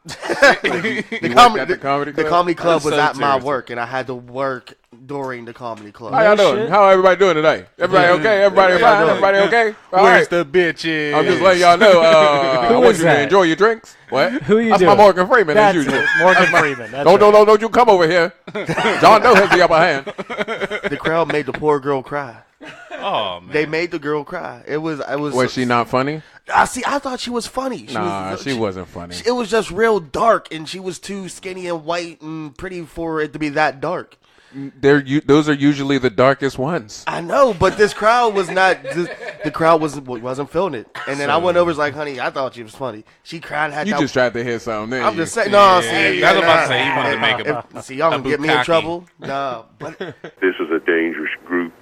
The comedy club was at my work, and I had to work during the comedy club. How y'all doing? How everybody doing today? Everybody okay? Everybody fine? Everybody okay? Where's the bitches? I'm just letting y'all know. I want you to enjoy your drinks. What? Who you That's doing? my Morgan Freeman, as usual. Morgan Freeman. Don't you come over here. John Doe has the upper hand. The crowd made the poor girl cry. Oh man, they made the girl cry. It was. Was she not funny? I thought she was funny. She wasn't funny. It was just real dark, and she was too skinny and white and pretty for it to be that dark. Those are usually the darkest ones. I know, but this crowd was not. The crowd wasn't feeling it. And then I went over, was like, "Honey, I thought she was funny." She cried. Just tried to hit something. I'm just saying. No, see, I was about to say you wanted to make y'all gonna get me in trouble. No, but this is a dangerous groups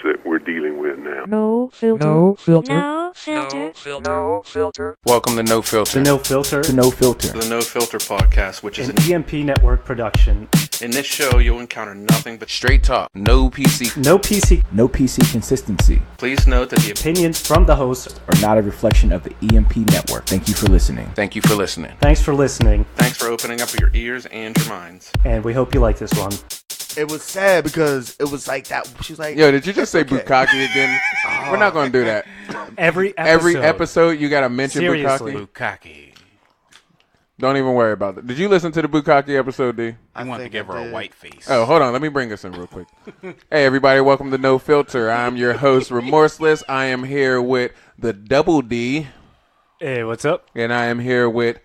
that we're dealing with now. No filter. No filter. No filter. No filter. Welcome to No Filter. The No Filter. The No Filter. The No Filter podcast, which is an EMP network production. In this show, you'll encounter nothing but straight talk. No PC. No PC. No PC consistency. Please note that the opinions from the hosts are not a reflection of the EMP network. Thank you for listening. Thank you for listening. Thanks for listening. Thanks for opening up your ears and your minds. And we hope you like this one. it was sad because it was like that. She was like, "Yo, did you just say Bukkake again?" We're not gonna do that. Every episode you gotta mention Seriously. Bukkake. Don't even worry about it. Did you listen to the Bukkake episode, D? I want to give her a white face. Oh, hold on. Let me bring this in real quick. Hey, everybody. Welcome to No Filter. I'm your host, Remorseless. I am here with the Double D. Hey, what's up? And I am here with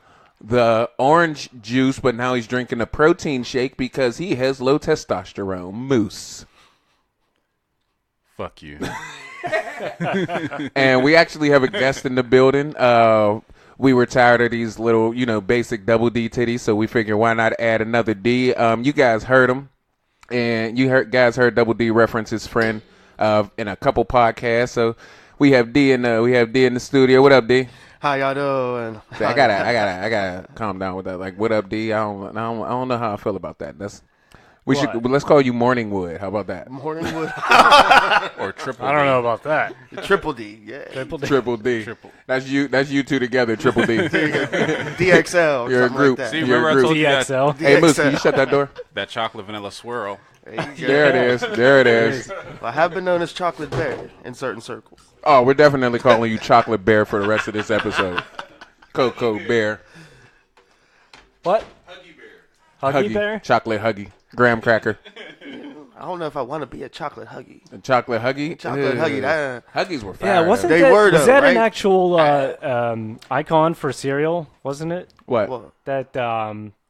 the orange juice, but now he's drinking a protein shake because he has low testosterone. Moose. Fuck you. And we actually have a guest in the building. We were tired of these little, basic double D titties, so we figured why not add another D. You guys heard him, and guys heard Double D reference his friend in a couple podcasts. So we have D in the studio. What up, D? How y'all doing? I gotta calm down with that. Like, what up, D? I don't know how I feel about that. Let's call you Morningwood. How about that? Morningwood or Triple D. I don't know about that. Triple D, yeah. Triple D. That's you two together. Triple D. DXL. You're a group. Like See, remember I told you DXL. Hey, Moose, can you shut that door? that chocolate vanilla swirl. There it is. There it is. Well, I have been known as Chocolate Bear in certain circles. Oh, we're definitely calling you Chocolate Bear for the rest of this episode. Cocoa Bear. What? Huggy Bear? Chocolate Huggy. Graham cracker. I don't know if I want to be a chocolate huggy. A chocolate Huggy? Chocolate Huggy. Huggies were fire. Yeah, was that an actual icon for cereal? Wasn't it? What? That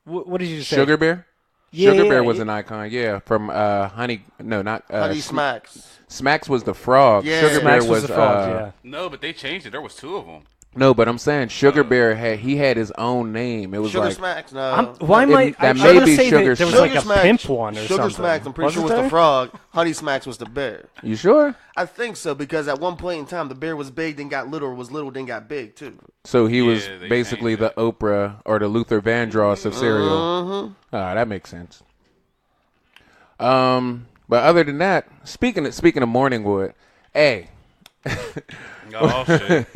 what did you say? Sugar Bear? Yeah, Sugar Bear was an icon, yeah. From Honey. No, not Honey Smacks. Smacks was the frog. Yeah. Sugar Smacks Bear was the frog, yeah. No, but they changed it. There was two of them. No, but I'm saying Sugar Bear had his own name. It was Sugar like Smacks. No. Why am I? that I may would be say Sugar that there was Smacks. like a pimp one or Sugar something. Smacks, I'm pretty sure Wasn't was there? the frog. Honey Smacks was the bear. You sure? I think so because at one point in time the bear was big, then got little, or was little, then got big too. So he was they basically changed the Oprah or the Luther Vandross of cereal. Mm-hmm. That makes sense. But other than that, speaking of Morningwood, hey. Oh shit!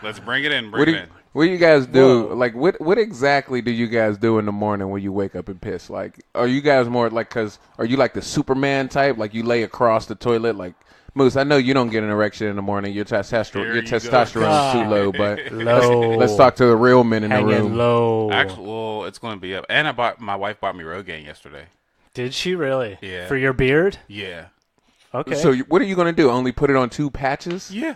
Let's bring it in. Bring it in. What do you guys do? Whoa. Like, what exactly do you guys do in the morning when you wake up and piss? Like, are you guys more like, are you like the Superman type? Like, you lay across the toilet? Like, Moose, I know you don't get an erection in the morning. Your testosterone's too low, but let's talk to the real men in the room. Low. Actually, well, it's going to be up. And my wife bought me Rogaine yesterday. Did she really? Yeah. For your beard? Yeah. Okay. So what are you going to do? Only put it on 2 patches? Yeah.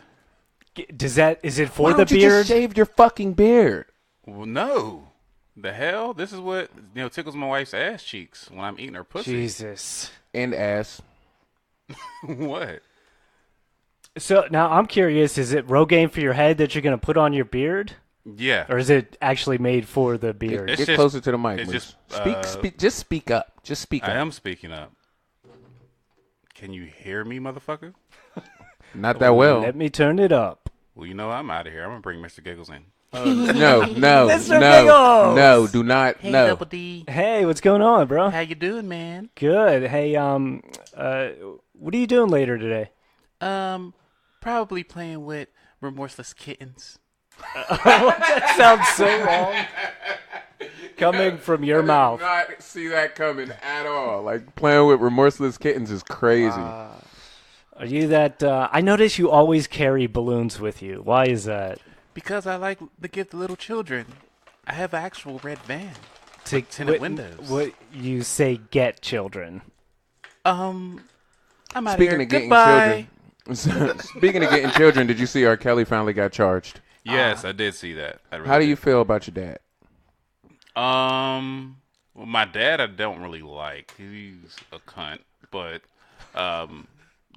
Is it for Why the don't you beard? just shave your fucking beard? Well, no. The hell? This is what tickles my wife's ass cheeks when I'm eating her pussy. Jesus. And ass. What? So now I'm curious, is it Rogaine for your head that you're going to put on your beard? Yeah. Or is it actually made for the beard? It's Get just- closer to the mic, it's Moose. just, Just speak up. Just speak up. I am speaking up. Can you hear me, motherfucker? Not that well. Let me turn it up. Well, I'm out of here. I'm going to bring Mr. Giggles in. No, Mr. Giggles! no, do not, no. D. Hey, what's going on, bro? How you doing, man? Good. Hey, what are you doing later today? Probably playing with remorseless kittens. That sounds so wrong. Coming from your mouth. I did not see that coming at all. Like, playing with remorseless kittens is crazy. Are you that? I notice you always carry balloons with you. Why is that? Because I like to give the little children. I have an actual red van. With tinted windows. What you say? Get children. I'm out Speaking here. of getting Goodbye. children, speaking of getting children, did you see R. Kelly finally got charged? Yes, I did see that. I really How do did. you feel about your dad? Well, my dad I don't really like. He's a cunt. But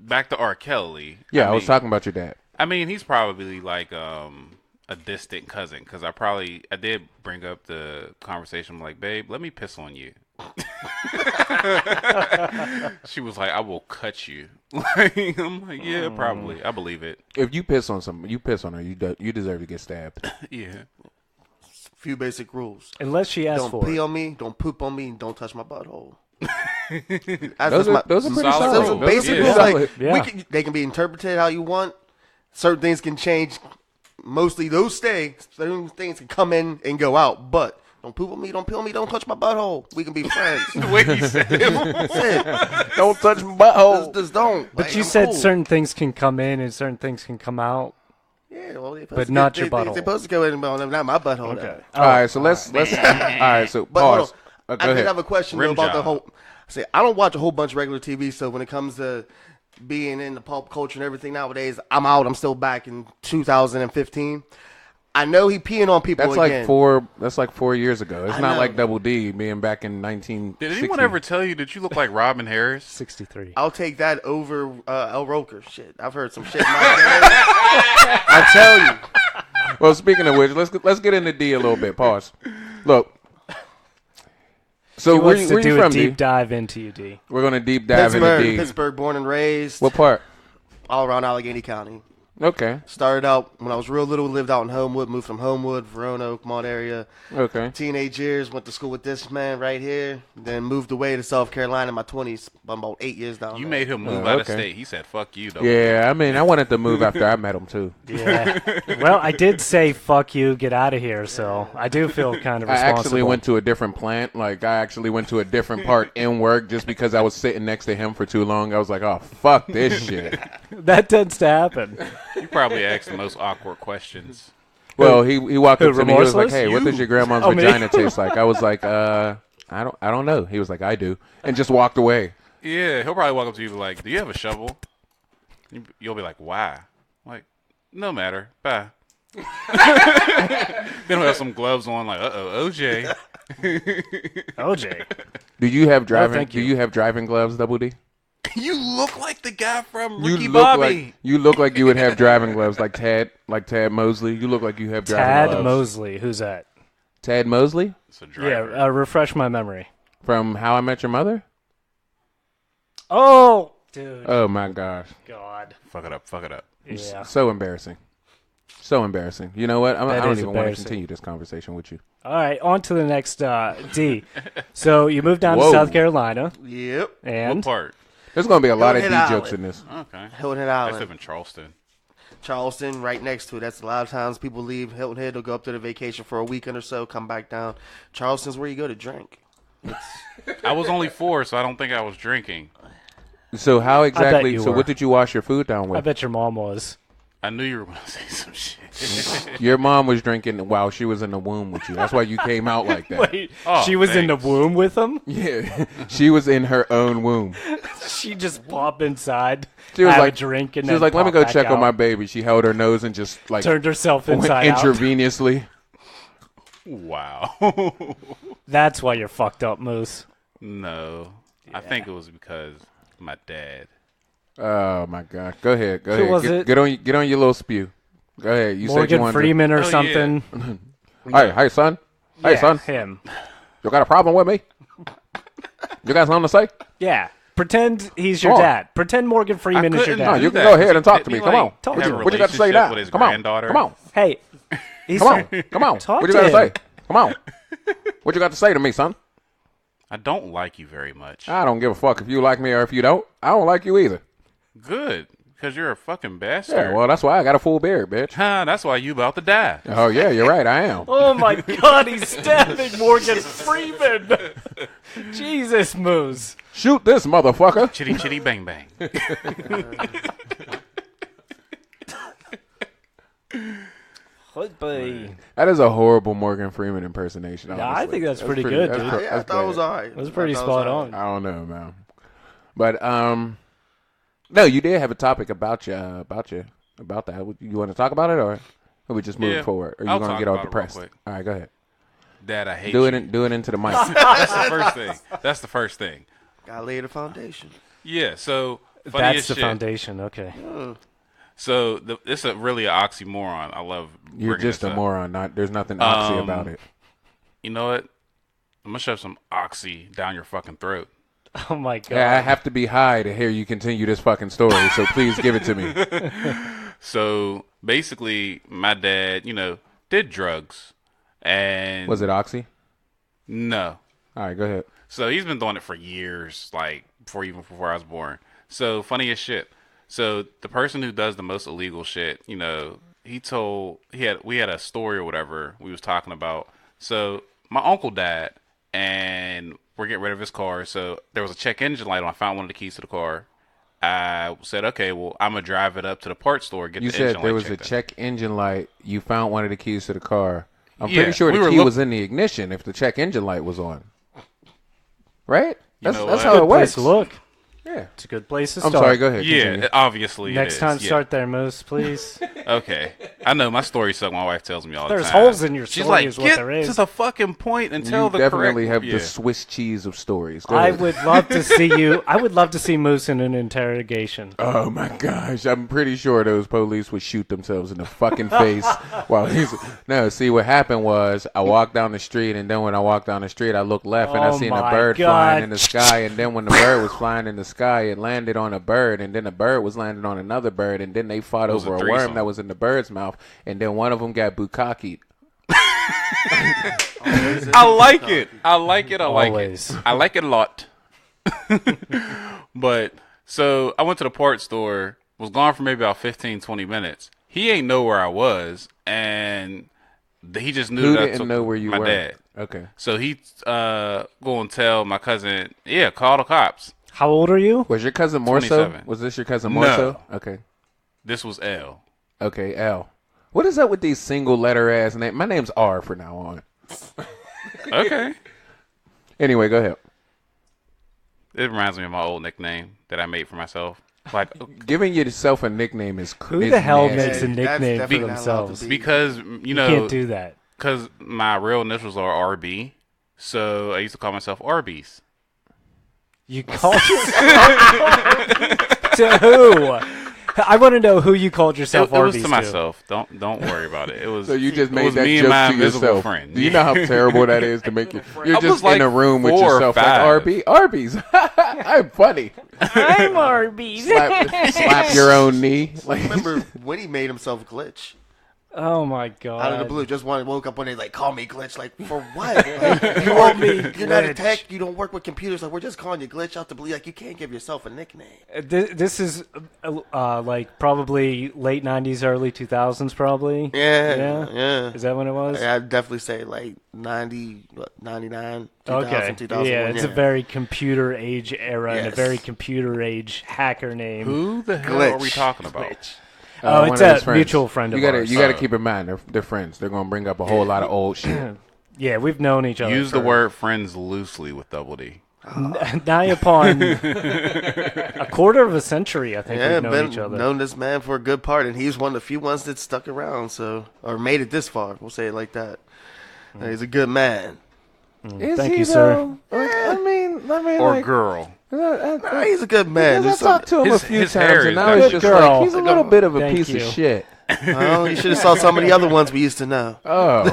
back to R. Kelly. Yeah, I was talking about your dad. I mean, he's probably like a distant cousin because I did bring up the conversation. I'm like, babe, let me piss on you. She was like, I will cut you. I'm like, yeah, probably. I believe it. If you piss on someone, you piss on her, you deserve to get stabbed. Yeah. Few basic rules. Unless she asks Don't for pee it. on me, don't poop on me, and don't touch my butthole. Those are pretty solid solid. rules. Those are basic Yeah. rules. Solid. Like, Yeah. they can be interpreted how you want. Certain things can change. Mostly those stay. Certain things can come in and go out. But don't poop on me, don't pee on me, don't touch my butthole. We can be friends. The way he said it. That's it. Don't touch my butthole. Just don't. But Like, you I'm said cool. certain things can come in and certain things can come out. Yeah, well, But not your butthole. They're supposed to go in, but not my butthole. Okay. though. All right, so let's. All right, so But hold pause. on. Go I did ahead. have a question though, Rim about the job. whole. Say, I don't watch a whole bunch of regular TV, so when it comes to being in the pop culture and everything nowadays, I'm out. I'm still back in 2015. I know he peeing on people That's again. like 4. That's like 4 years ago. It's I not know. like Double D being back in 1960. Did anyone ever tell you that you look like Robin Harris? 63. I'll take that over El Roker. Shit, I've heard some shit. In my day. I tell you. Well, speaking of which, let's get into D a little bit. Pause. Look. So He where wants you to do a from, deep D? dive into you, D. We're gonna deep dive into D. Pittsburgh, born and raised. What part? All around Allegheny County. Okay. Started out when I was real little, lived out in Homewood, moved from Homewood, Verona, Oakmont area. Okay. Teenage years, went to school with this man right here. Then moved away to South Carolina in my 20s. I'm about 8 years down You there. made him move Oh, out of okay. state. He said, fuck you, though. Yeah, I mean, I wanted to move after I met him too. Yeah. Well, I did say fuck you, get out of here, so I do feel kind of I responsible. actually went to a different plant. Like, I actually went to a different part in work just because I was sitting next to him for too long. I was like, oh, fuck this shit. That tends to happen. You probably asked the most awkward questions. Well, he walked Who, up to me. He was like, remorseless? "Hey, what does your grandma's Oh, me? vagina taste like?" I was like, I don't know." He was like, "I do," and just walked away. Yeah, he'll probably walk up to you and be like, do you have a shovel? You'll be like, why? I'm like, no matter. Bye. Then he'll have some gloves on like, uh-oh, OJ. OJ. Do you have driving? thank Do you. you have driving gloves, Double D? You look like the guy from You Ricky look Bobby. like you look like you would have driving gloves, like Tad Mosley. You look like you have driving Tad gloves. Mosley. Who's that? Tad Mosley It's a Yeah, driver. refresh my memory. from How I Met Your Mother. Oh, dude. Oh my gosh, God. Fuck it up. Yeah. so embarrassing, so embarrassing. You know what? I That don't is even want to embarrassing. continue this conversation with you. All right, on to the next D. So you moved down Whoa. to South Carolina, Yep. What and part? There's gonna be a lot of D Hillhead jokes Island. in this. Okay. Hilton Head I live Island. in Charleston. Charleston, right next to it. That's a lot of times people leave Hilton Head, they'll go up to the vacation for a weekend or so, come back down. Charleston's where you go to drink. I was only 4, so I don't think I was drinking. So how exactly? you So were. what did you wash your food down I with? bet your mom was. I knew you were going to say some shit. Your mom was drinking while she was in the womb with you. That's why you came out like that. Wait, Oh, she was in the thanks. womb with him? Yeah, she was in her own womb. She just popped inside, She was have like, a drink, and she was then like, "Let me pop go back check on out. my baby." She held her nose and just like Turned herself went inside out. intravenously. Wow. That's why you're fucked up, Moose. No. I think it was because my dad. Oh my god! Go ahead, go Who ahead. was get, it? get on your little spew. Go ahead. You said you Morgan wanted. Freeman or Oh, yeah. something. Hey, son. Hey, Yeah, son. him. You got a problem with me? You got something to say? Yeah. Pretend he's your Come on. dad. Pretend Morgan Freeman is your couldn't No, dad. do you can that go ahead 'cause and talk he to me. didn't, Come on. like, Talk have to a him. What you got to say relationship now? with his Come on. granddaughter. Come on. Hey, he's Come on. Come on. Talk What you to got to say? him. Come on. What you got to say to me, son? I don't like you very much. I don't give a fuck if you like me or if you don't. I don't like you either. Good. Because you're a fucking bastard. Yeah, well, that's why I got a full beard, bitch. That's why you about to die. Oh, yeah, you're right. I am. Oh my God, he's stabbing Morgan Freeman. Jesus, Moose. Shoot this motherfucker. Chitty chitty bang bang. That is a horrible Morgan Freeman impersonation. Nah, I honestly. think that's pretty good, dude. I thought it was all right. It was pretty spot on. I don't know, man. But no, you did have a topic about that. You want to talk about it, or we just move forward? Or you I'll gonna talk get all about it real depressed? quick. All right, go ahead. Dad, I hate Do you. it into the mic. That's the first thing. That's the first thing. Gotta lay the foundation. Yeah, so funny That's as the shit. foundation. Okay. So it's really an oxymoron. I love. You're bringing just a this up. moron. There's nothing oxy about it. You know what? I'm gonna shove some oxy down your fucking throat. Oh my God. Yeah, I have to be high to hear you continue this fucking story. So please give it to me. So basically, my dad, did drugs, and Was it oxy? No. All right, go ahead. So he's been doing it for years, like before I was born. So funny as shit. So the person who does the most illegal shit, we had a story or whatever we was talking about. So my uncle died, and we're getting rid of his car. So there was a check engine light on. I found one of the keys to the car. I said, okay, well, I'm gonna drive it up to the parts store. You said there was a check engine light. You found one of the keys to the car. I'm pretty sure the key was in the ignition if the check engine light was on. Right? That's how it works. Place to look. Yeah. It's a good place to I'm start. sorry, go ahead. Yeah, continue. obviously. Next time, start there, Moose, please. Okay. I know my story sucks. My wife tells me all the There's time. holes in your She's story like, is what get there is. to the fucking point and tell You the definitely correct. have the Swiss cheese of stories. Go I ahead. would love to see you. I would love to see Moose in an interrogation. Oh my gosh! I'm pretty sure those police would shoot themselves in the fucking face while he's. No, see what happened was I walked down the street, and then when I walked down the street, I looked left and I Oh seen a my bird God. flying in the sky, and then when the bird was flying in the sky, it landed on a bird, and then a bird was landing on another bird, and then they fought was over a a threesome. worm that was in the bird's mouth, and then one of them got bukkakied. I like it. I like it. I like Always. it. I like it a lot. But so I went to the parts store, was gone for maybe about 15, 20 minutes. He ain't know where I was, and he just knew Who that I didn't took know where you my were? dad. Okay. So he go and tell my cousin, call the cops. How old are you? Was your cousin more so? 27. Was this your cousin more No. so? Okay. This was L. Okay, L. What is up with these single letter ass names? My name's R for now on. Okay. Anyway, go ahead. It reminds me of my old nickname that I made for myself. Like Giving yourself a nickname is Who is the hell nasty. makes a That's nickname definitely for not allowed to themselves? be. because You can't do that. because my real initials are RB, so I used to call myself Arby's. You called yourself to who? I want to know who you called yourself It was Arby's to myself. Don't worry about it. It was So you just it made was that me joke and my to invisible yourself. friend. Do you know how terrible that is to make you? You're I just was like in a room with 4 or yourself like 5. Arby's. I'm funny. I'm Arby's. Slap your own knee. Like, Remember when he made himself glitch Oh my God. out of the blue? Just woke up one day like, call me glitch. Like for what? Like, you're not a tech. You don't work with computers. Like we're just calling you glitch out the blue. Like you can't give yourself a nickname. This is like probably late 90s, early 2000s, probably. Yeah. Is that when it was? I'd definitely say like 90, 99, 2000, Okay. 2001. Yeah, it's a very computer age era and a Yes. very computer age hacker name. Who the hell Glitch. are we talking about? Oh, one it's of a his friends. mutual friend of You gotta ours. you gotta keep in mind they're friends. They're gonna bring up a whole lot of old shit. Yeah, we've known each other. Use the for word friends loosely with double D. nigh upon a quarter of a century. I think Yeah, we've known each other. known this man for a good part, and he's one of the few ones that stuck around, or made it this far. We'll say it like that. He's a good man. Is Thank he, you, sir. though? I mean, Or like, girl. He's a good man. Because I talked to him His- a few his times, hair and is now that it's good just girl. like he's a little bit of a Thank piece you. of shit. Well, you should have saw some of the other ones we used to know. Oh,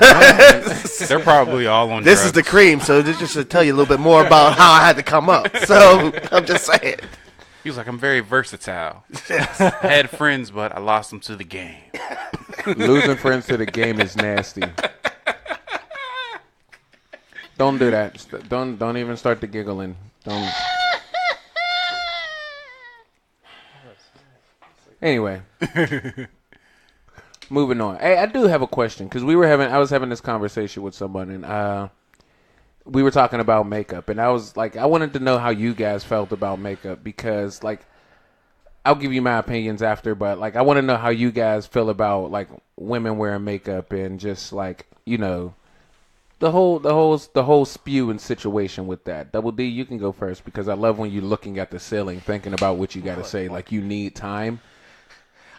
They're probably all on This drugs. is the cream, so this just to tell you a little bit more about how I had to come up. So I'm just saying. He was like, I'm very versatile. I had friends, but I lost them to the game. losing friends to the game is nasty. Don't do that. Don't even start the giggling. Don't. Anyway, moving on. Hey, I do have a question because I was having this conversation with someone, and we were talking about makeup, and I was like, I wanted to know how you guys felt about makeup because, like, I'll give you my opinions after, but like, I want to know how you guys feel about like women wearing makeup and just like, you know, the whole spew and situation with that. Double D, you can go first because I love when you're looking at the ceiling, thinking about what you got to say. Like you need time.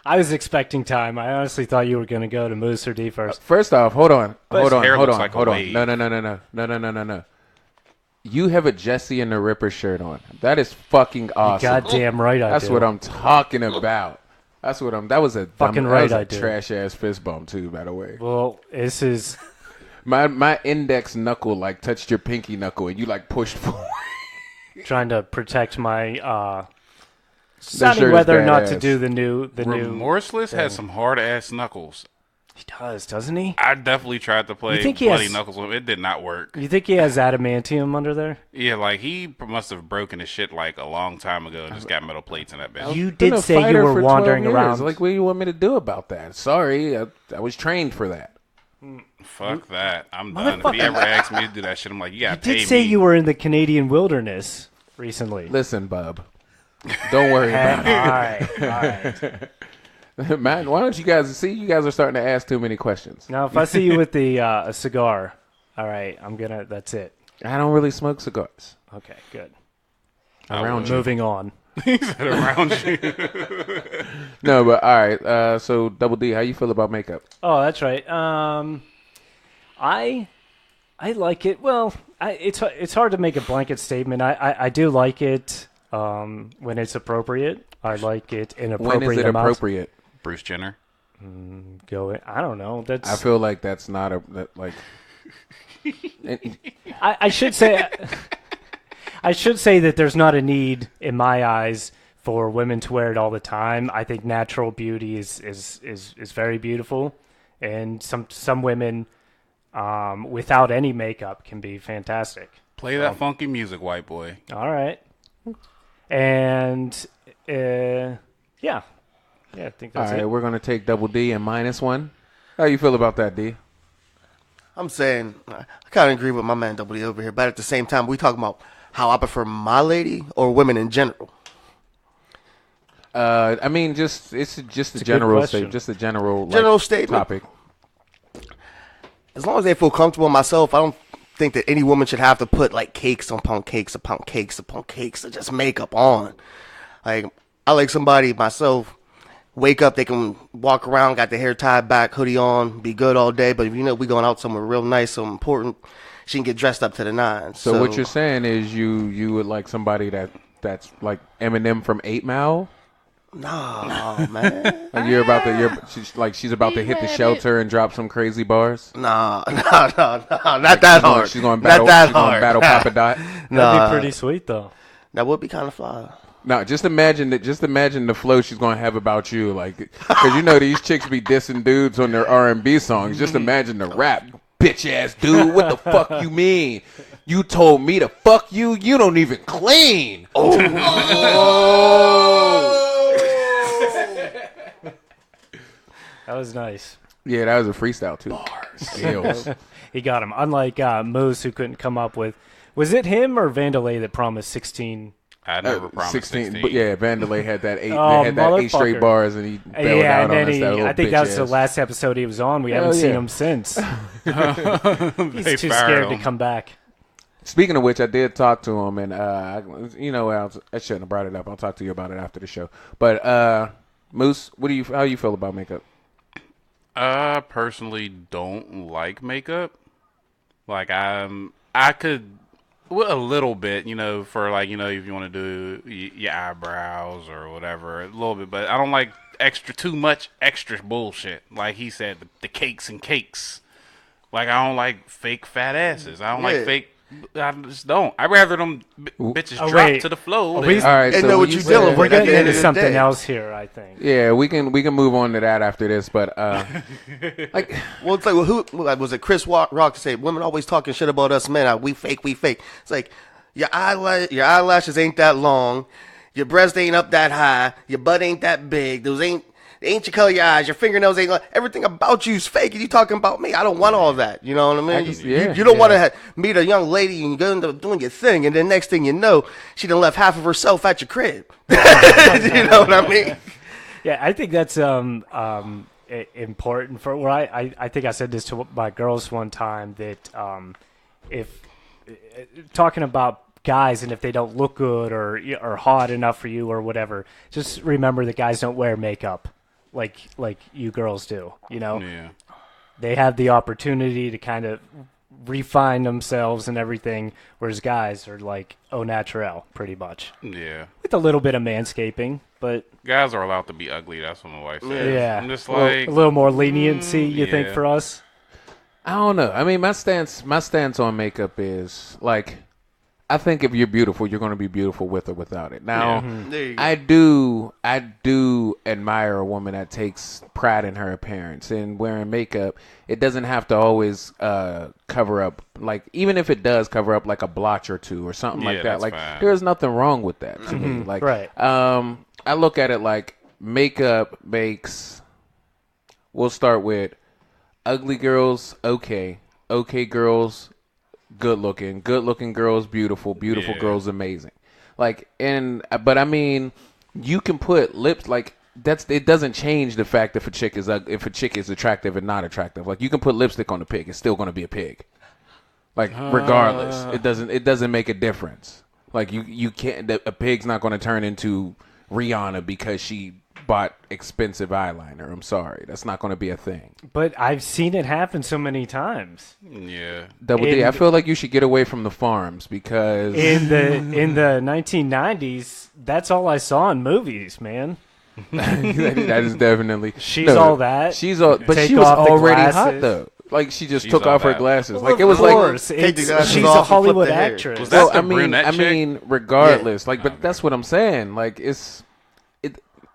I was expecting time. I honestly thought you were going to go to Moose or D first. First off, hold on. hair looks like a wave. No. You have a Jesse and the Ripper shirt on. That is fucking awesome. Goddamn right I do. That's what I'm talking about. That was a Fucking right I do. trash ass fist bump too, by the way. Well, this is... My index knuckle like touched your pinky knuckle and you like pushed forward. trying to protect my shirt deciding is whether or not badass. to do the new Remorseless has some hard ass knuckles. He does, doesn't he? I definitely tried to play think he Bloody has- Knuckles with him. It did not work. You think he has adamantium under there? Yeah, like he must have broken his shit like a long time ago and just got metal plates in that bitch. You Been did a say you fighter were for 12 wandering years. around. Like, what do you want me to do about that? Sorry, I was trained for that. Fuck that. I'm done. If he ever asks me to do that shit, I'm like, you gotta you pay did say me. you were in the Canadian wilderness recently. Listen, bub. Don't worry about it. All right. Man, why don't you guys see? You guys are starting to ask too many questions. Now, if I see you with the a cigar, all right, that's it. I don't really smoke cigars. Okay, good. Around you. Moving on. around you. No, but all right. So, Double D, how you feel about makeup? Oh, that's right. I like it. Well, it's hard to make a blanket statement. I do like it when it's appropriate. I like it in appropriate When is it amounts. appropriate? Bruce Jenner. I don't know. That's. I feel like that's not like. I should say. I should say that there's not a need in my eyes for women to wear it all the time. I think natural beauty is very beautiful, and some women without any makeup can be fantastic. Play that funky music, white boy. All right, and yeah, I think All that's right, it. we're gonna take Double D and -1. How you feel about that, D? I'm saying I kind of agree with my man W over here, but at the same time, we talking about how I prefer my lady or women in general. I mean, it's just a good general question. just a general Statement. topic. As long as they feel comfortable myself, I don't think that any woman should have to put like cakes upon cakes upon cakes upon cakes of just makeup on. Like I like somebody myself. Wake up, they can walk around, got their hair tied back, hoodie on, be good all day. But if you know we going out somewhere real nice, so important, she can get dressed up to the nines. So what you're saying is you would like somebody that's like Eminem from 8 Mile? No, man. Like she's about to hit the shelter and drop some crazy bars. No, not that hard. She's going to Not battle. that She's going to hard. battle Papa Dot. That'd be pretty sweet, though. That would be kind of fly. No, just imagine that. Just imagine the flow she's going to have about you, like because you know these chicks be dissing dudes on their R&B songs. Just imagine the rap, bitch ass dude. What the fuck you mean? You told me to fuck you. You don't even clean. That was nice. Yeah, that was a freestyle too. Skills. He got him. Unlike Moose, who couldn't come up with. Was it him or Vandalay that promised 16? I never promised 16. But yeah, Vandalay had that 8. Oh, they had that 8 straight motherfucker. bars, and he bailed Yeah, out and on then us. That little I think bitch that was the ass. last episode he was on. We haven't seen him since. He's They too fired scared to him. come back. Speaking of which, I did talk to him, and I shouldn't have brought it up. I'll talk to you about it after the show. But Moose, how you feel about makeup? I personally don't like makeup. Like I could a little bit, for like if you want to do your eyebrows or whatever, a little bit. But I don't like too much extra bullshit. Like he said, the cakes and cakes. Like I don't like fake fat asses. I don't like fake. I just don't. I'd rather them bitches drop wait. to the floor. Are than- we- All right, They so know what when you you're dealing said- We're with. At getting the end into of the something day. else here, I think. Yeah, we can move on to that after this, but like Well, it's like, was it Chris Rock to say, women always talking shit about us men. We fake. It's like, your eyelashes ain't that long. Your breast ain't up that high. Your butt ain't that big. Those ain't your color of your eyes. Your fingernails ain't. Everything about you is fake. And you talking about me? I don't want all that. You know what I mean? You don't want to meet a young lady and you go into doing your thing, and then next thing you know, she done left half of herself at your crib. You know what I mean? Yeah, I think that's important for where I think I said this to my girls one time that if talking about guys and if they don't look good or hot enough for you or whatever, just remember that guys don't wear makeup like you girls do. You know, they have the opportunity to kind of refine themselves and everything, whereas guys are like au naturel pretty much. Yeah, with a little bit of manscaping. But guys are allowed to be ugly. That's what my wife says. Yeah, I'm just like a little more leniency. You think for us? I don't know. I mean, my stance on makeup is like, I think if you're beautiful, you're going to be beautiful with or without it. Now, I do admire a woman that takes pride in her appearance and wearing makeup. It doesn't have to always cover up, like, even if it does cover up like a blotch or two or something like that. Like, there's nothing wrong with that to me. Like, I look at it like makeup makes. We'll start with ugly girls, okay girls, good looking girls, beautiful girls, amazing. Like, but I mean, you can put lips like it doesn't change the fact if a chick is attractive and not attractive. Like, you can put lipstick on a pig, it's still going to be a pig. Like, regardless, it doesn't make a difference. Like, you can't, a pig's not going to turn into Rihanna because she bought expensive eyeliner. I'm sorry, that's not going to be a thing. But I've seen it happen so many times. Yeah, Double D. I feel like you should get away from the farms because in the 1990s, that's all I saw in movies, man. that is definitely she's all that. She's all, but she was already hot though. Like, she just took off her glasses. Well, like, it was like she's a Hollywood actress. Was that the I mean, regardless, like, but that's what I'm saying. Like,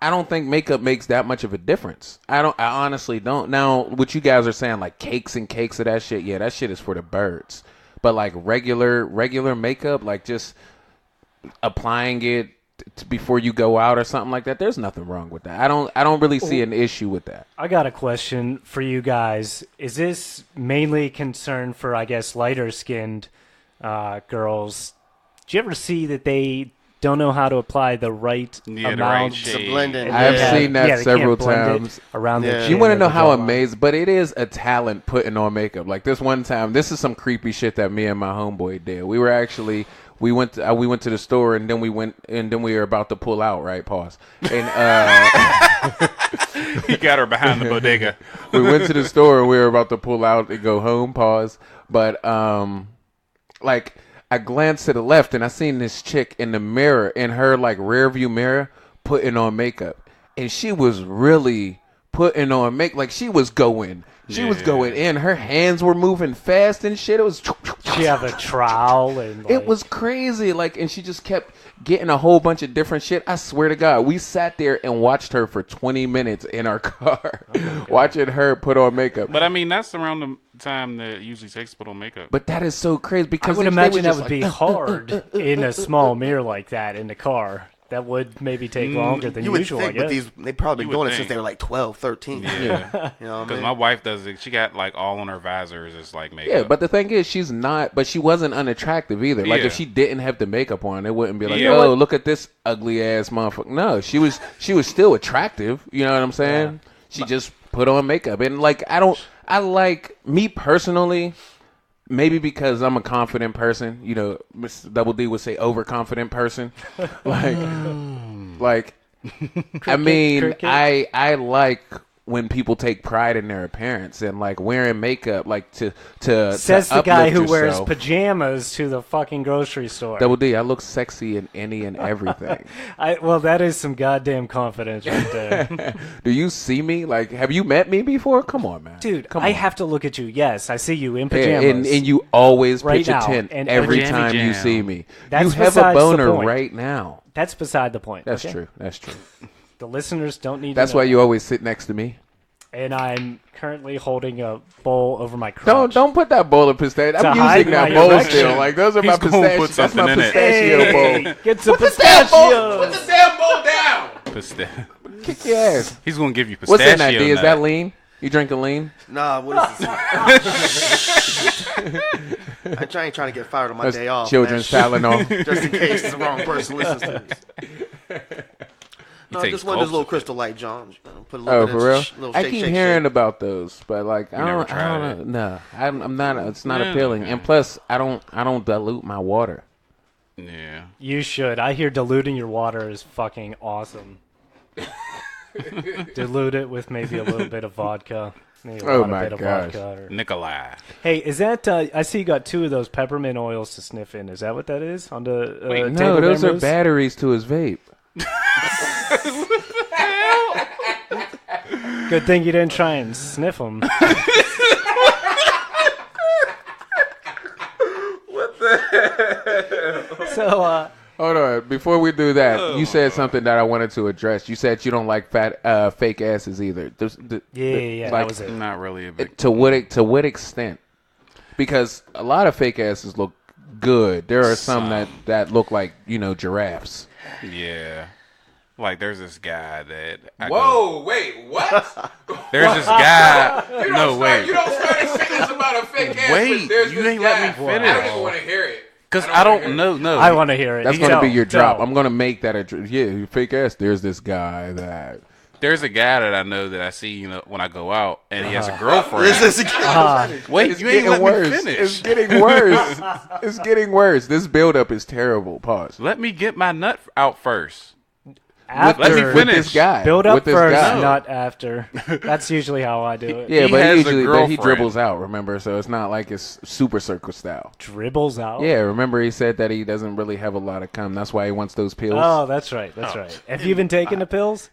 I don't think makeup makes that much of a difference. I honestly don't. Now, what you guys are saying, like cakes and cakes of that shit, yeah, that shit is for the birds. But like regular makeup, like just applying it before you go out or something like that, there's nothing wrong with that. I don't really see an issue with that. I got a question for you guys. Is this mainly concern for, I guess, lighter skinned girls? Do you ever see that they don't know how to apply the right amount to blend in? I've seen that several times around the You want to know how amazing, but it is a talent putting on makeup. Like, this one time, this is some creepy shit that me and my homeboy did. We went to the store and then we were about to pull out, right? Pause. And he got her behind the bodega. We went to the store and we were about to pull out and go home. Pause. But like, I glanced to the left and I seen this chick in the mirror, in her like rear view mirror, putting on makeup, and she was really putting on makeup. Like, she was going in. Her hands were moving fast and shit. It was. She have a trowel and. Like, it was crazy. Like, and she just kept getting a whole bunch of different shit. I swear to God, we sat there and watched her for 20 minutes in our car, watching her put on makeup. But I mean, that's around the time that it usually takes to put on makeup. But that is so crazy because I would imagine that would be hard in a small mirror like that in the car. That would maybe take longer than usual, think, I guess. But they probably been doing it since they were like 12, 13. Yeah. You know what I Because mean? my wife does it. She got like all on her visors. It's like makeup. Yeah, but the thing is, she's not. But she wasn't unattractive either. Like, if she didn't have the makeup on, it wouldn't be like, oh, look at this ugly ass motherfucker. No, she was still attractive. You know what I'm saying? Yeah. She just put on makeup, and like, I like, me personally. Maybe because I'm a confident person, you know, Mr. Double D would say overconfident person. like, I mean, I like when people take pride in their appearance and like wearing makeup, like to says the guy who yourself. wears pajamas to the fucking grocery store. Double D, I look sexy in any and everything. Well, that is some goddamn confidence right there. Do you see me? Like, have you met me before? Come on, man. Dude, I have to look at you. Yes, I see you in pajamas. And you always right pitch a now, tent and every Jammy time you jam. see me. That's you have a besides the boner point. right now. That's beside the point. That's okay? true. That's true. The listeners don't need That's to know why you always sit next to me. and I'm currently holding a bowl over my crotch. Don't put that bowl of pistachio. To I'm hide using that my bowl erection. still. Like those are my He's gonna put pistachios. That's my something in it. pistachio bowl. Get some Put the pistachios. damn bowl down. Kick your ass. He's gonna give you pistachio. What's in that, D? Is nut. that lean? You drinking lean? Nah, what is this? I ain't trying to get fired on my That's day off. children's man. Tylenol. Just in case the wrong person listens to this. No, takes just one of those gulps little of it. Crystal Light Johns. Put a little Oh, bit for in, real? little I shake, keep shake, hearing shake. about those, but like I never don't tried know. No, I'm not. It's not Yeah, appealing. okay. And plus, I don't dilute my water. Yeah. You should. I hear diluting your water is fucking awesome. Dilute it with maybe a little bit of vodka. Maybe a Oh lot my bit of gosh. vodka or... Nikolai. Hey, is that? I see you got 2 of those peppermint oils to sniff in. Is that what that is on the Wait, table No, there, those are Moose? batteries to his vape. Good thing you didn't try and sniff them. So, Hold on. Before we do that, you said something that I wanted to address. You said you don't like fake asses either. yeah, that was it. Not really a big. To what extent? Because a lot of fake asses look good. There are some that look like giraffes. Yeah. Like there's this guy that. Wait, what? There's this guy. No, wait. You don't start a sentence about a fake ass. Wait, but there's you this ain't let guy. me finish. I don't even want to hear it. Because I don't know. No. I want to hear it. That's going to be your drop. No. I'm going to make that yeah, fake ass. There's this guy that. There's a guy that I know that I see, when I go out, and he has a girlfriend. This is Wait, It's you ain't getting let worse. me finish. It's getting worse. It's getting worse. This buildup is terrible. Pause. Let me get my nut out first. After, Let me With finish. this guy. build up With this first, guy. not after. That's usually how I do it. Yeah, He but has a but he girlfriend. dribbles out. Remember, so it's not like it's super circle style. Dribbles out. Yeah, remember he said that he doesn't really have a lot of cum. That's why he wants those pills. Oh, that's right. That's right. Have you been taking the pills?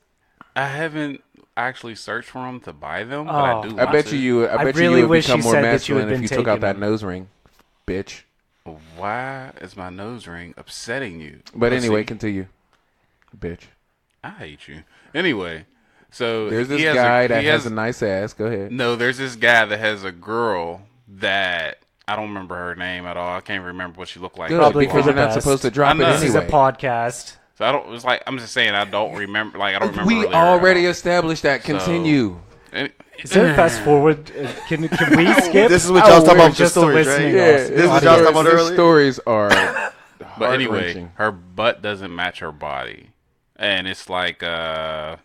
I haven't actually searched for them to buy them, but I Oh. do. I want bet to. you. I I bet really you would wish become you more said that you had masculine if been you took out taking that them. nose ring, bitch. Why is my nose ring upsetting you? But Let's anyway, see. continue, bitch. I hate you. Anyway, so There's this he has guy a, that he has a nice ass. Go ahead. No, there's this guy that has a girl that I don't remember her name at all. I can't remember what she looked like. Good, Probably because for we're the not best. supposed to drop I it know. This is a anyway. podcast. So I don't. It's like I'm just saying I don't remember. Like I don't remember. We her lyric already at established that. Continue. all. And- Is there a fast forward? Can we skip? This is what Oh, y'all talking we're about with the just the stories, right? listening Yeah, audience. This is what y'all talking about these earlier? stories are. But anyway, heart-wrenching. her butt doesn't match her body, and it's like Is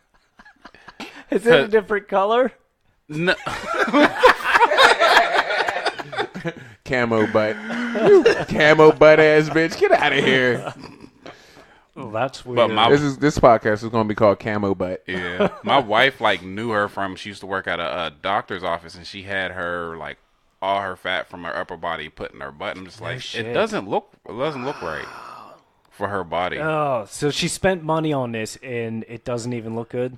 it a different color? no. Camo butt. You camo butt ass bitch. Get out of here. Oh, that's weird. But my This podcast is going to be called Camo Butt. yeah, my wife knew her from. She used to work at a doctor's office, and she had her all her fat from her upper body put in her butt. I'm just like, shit. it doesn't look right for her body. Oh, so she spent money on this and it doesn't even look good.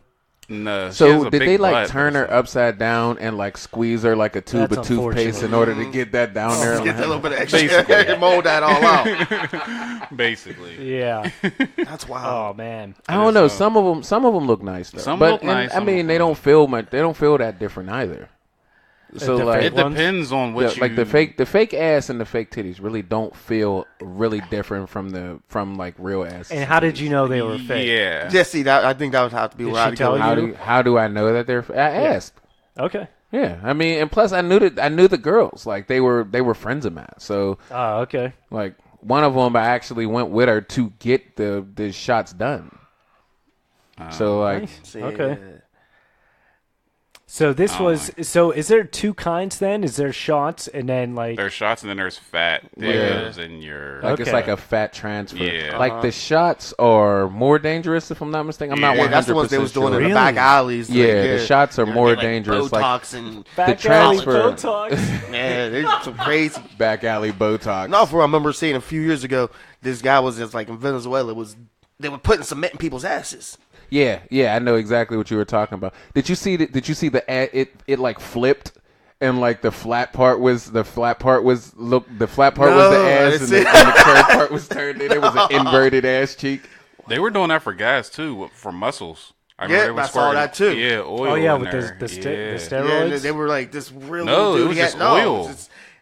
No. she has So a did big they butt, turn but her it's upside down and squeeze her like a tube That's of toothpaste unfortunate. in order to get that down there? Get that little bit of Basically. extra. Mold that all out. like- basically. Yeah. That's wild. Oh man. I don't know. Some of them look nice though. Some but look nice, I some mean, look they don't feel much. They don't feel that different either. So The like, It ones? depends on what you like the fake ass and the fake titties really don't feel really different from like real ass. And how did you know they were fake? Yeah. Yeah, see, I think that would have to be Did where she I'd tell go. you? How do I know that they're? I asked. Okay. Yeah, I mean, and plus I knew the girls. Like they were friends of mine. So Oh, okay. like one of them, I actually went with her to get the shots done. So like, See, Okay. So this was. So is there 2 kinds then? Is there shots and then like? There's shots and then there's fat that Yeah. goes in your. like it's Okay. like a fat transfer. Yeah. Like the shots are more dangerous if I'm not mistaken. I'm not Yeah, 100% that's the ones they was doing sure. in the back alleys. like, Yeah, the shots are more like dangerous. Like Botox and Back alley alley transfer- Botox. man, there's some crazy. back alley Botox. No, for I remember seeing a few years ago, this guy was just like in Venezuela. They were putting cement in people's asses. Yeah, I know exactly what you were talking about. Did you see the ad? It like flipped, and like the flat part was the ass, No, and the I curved part was turned in. It was an inverted ass cheek. They were doing that for guys too, for muscles. I remember Yeah, they were I saw squirting, that too. Yeah, oil. Oh yeah, in with there. the Yeah, steroids. they were like this real No, dude. it was He had- just no, oil.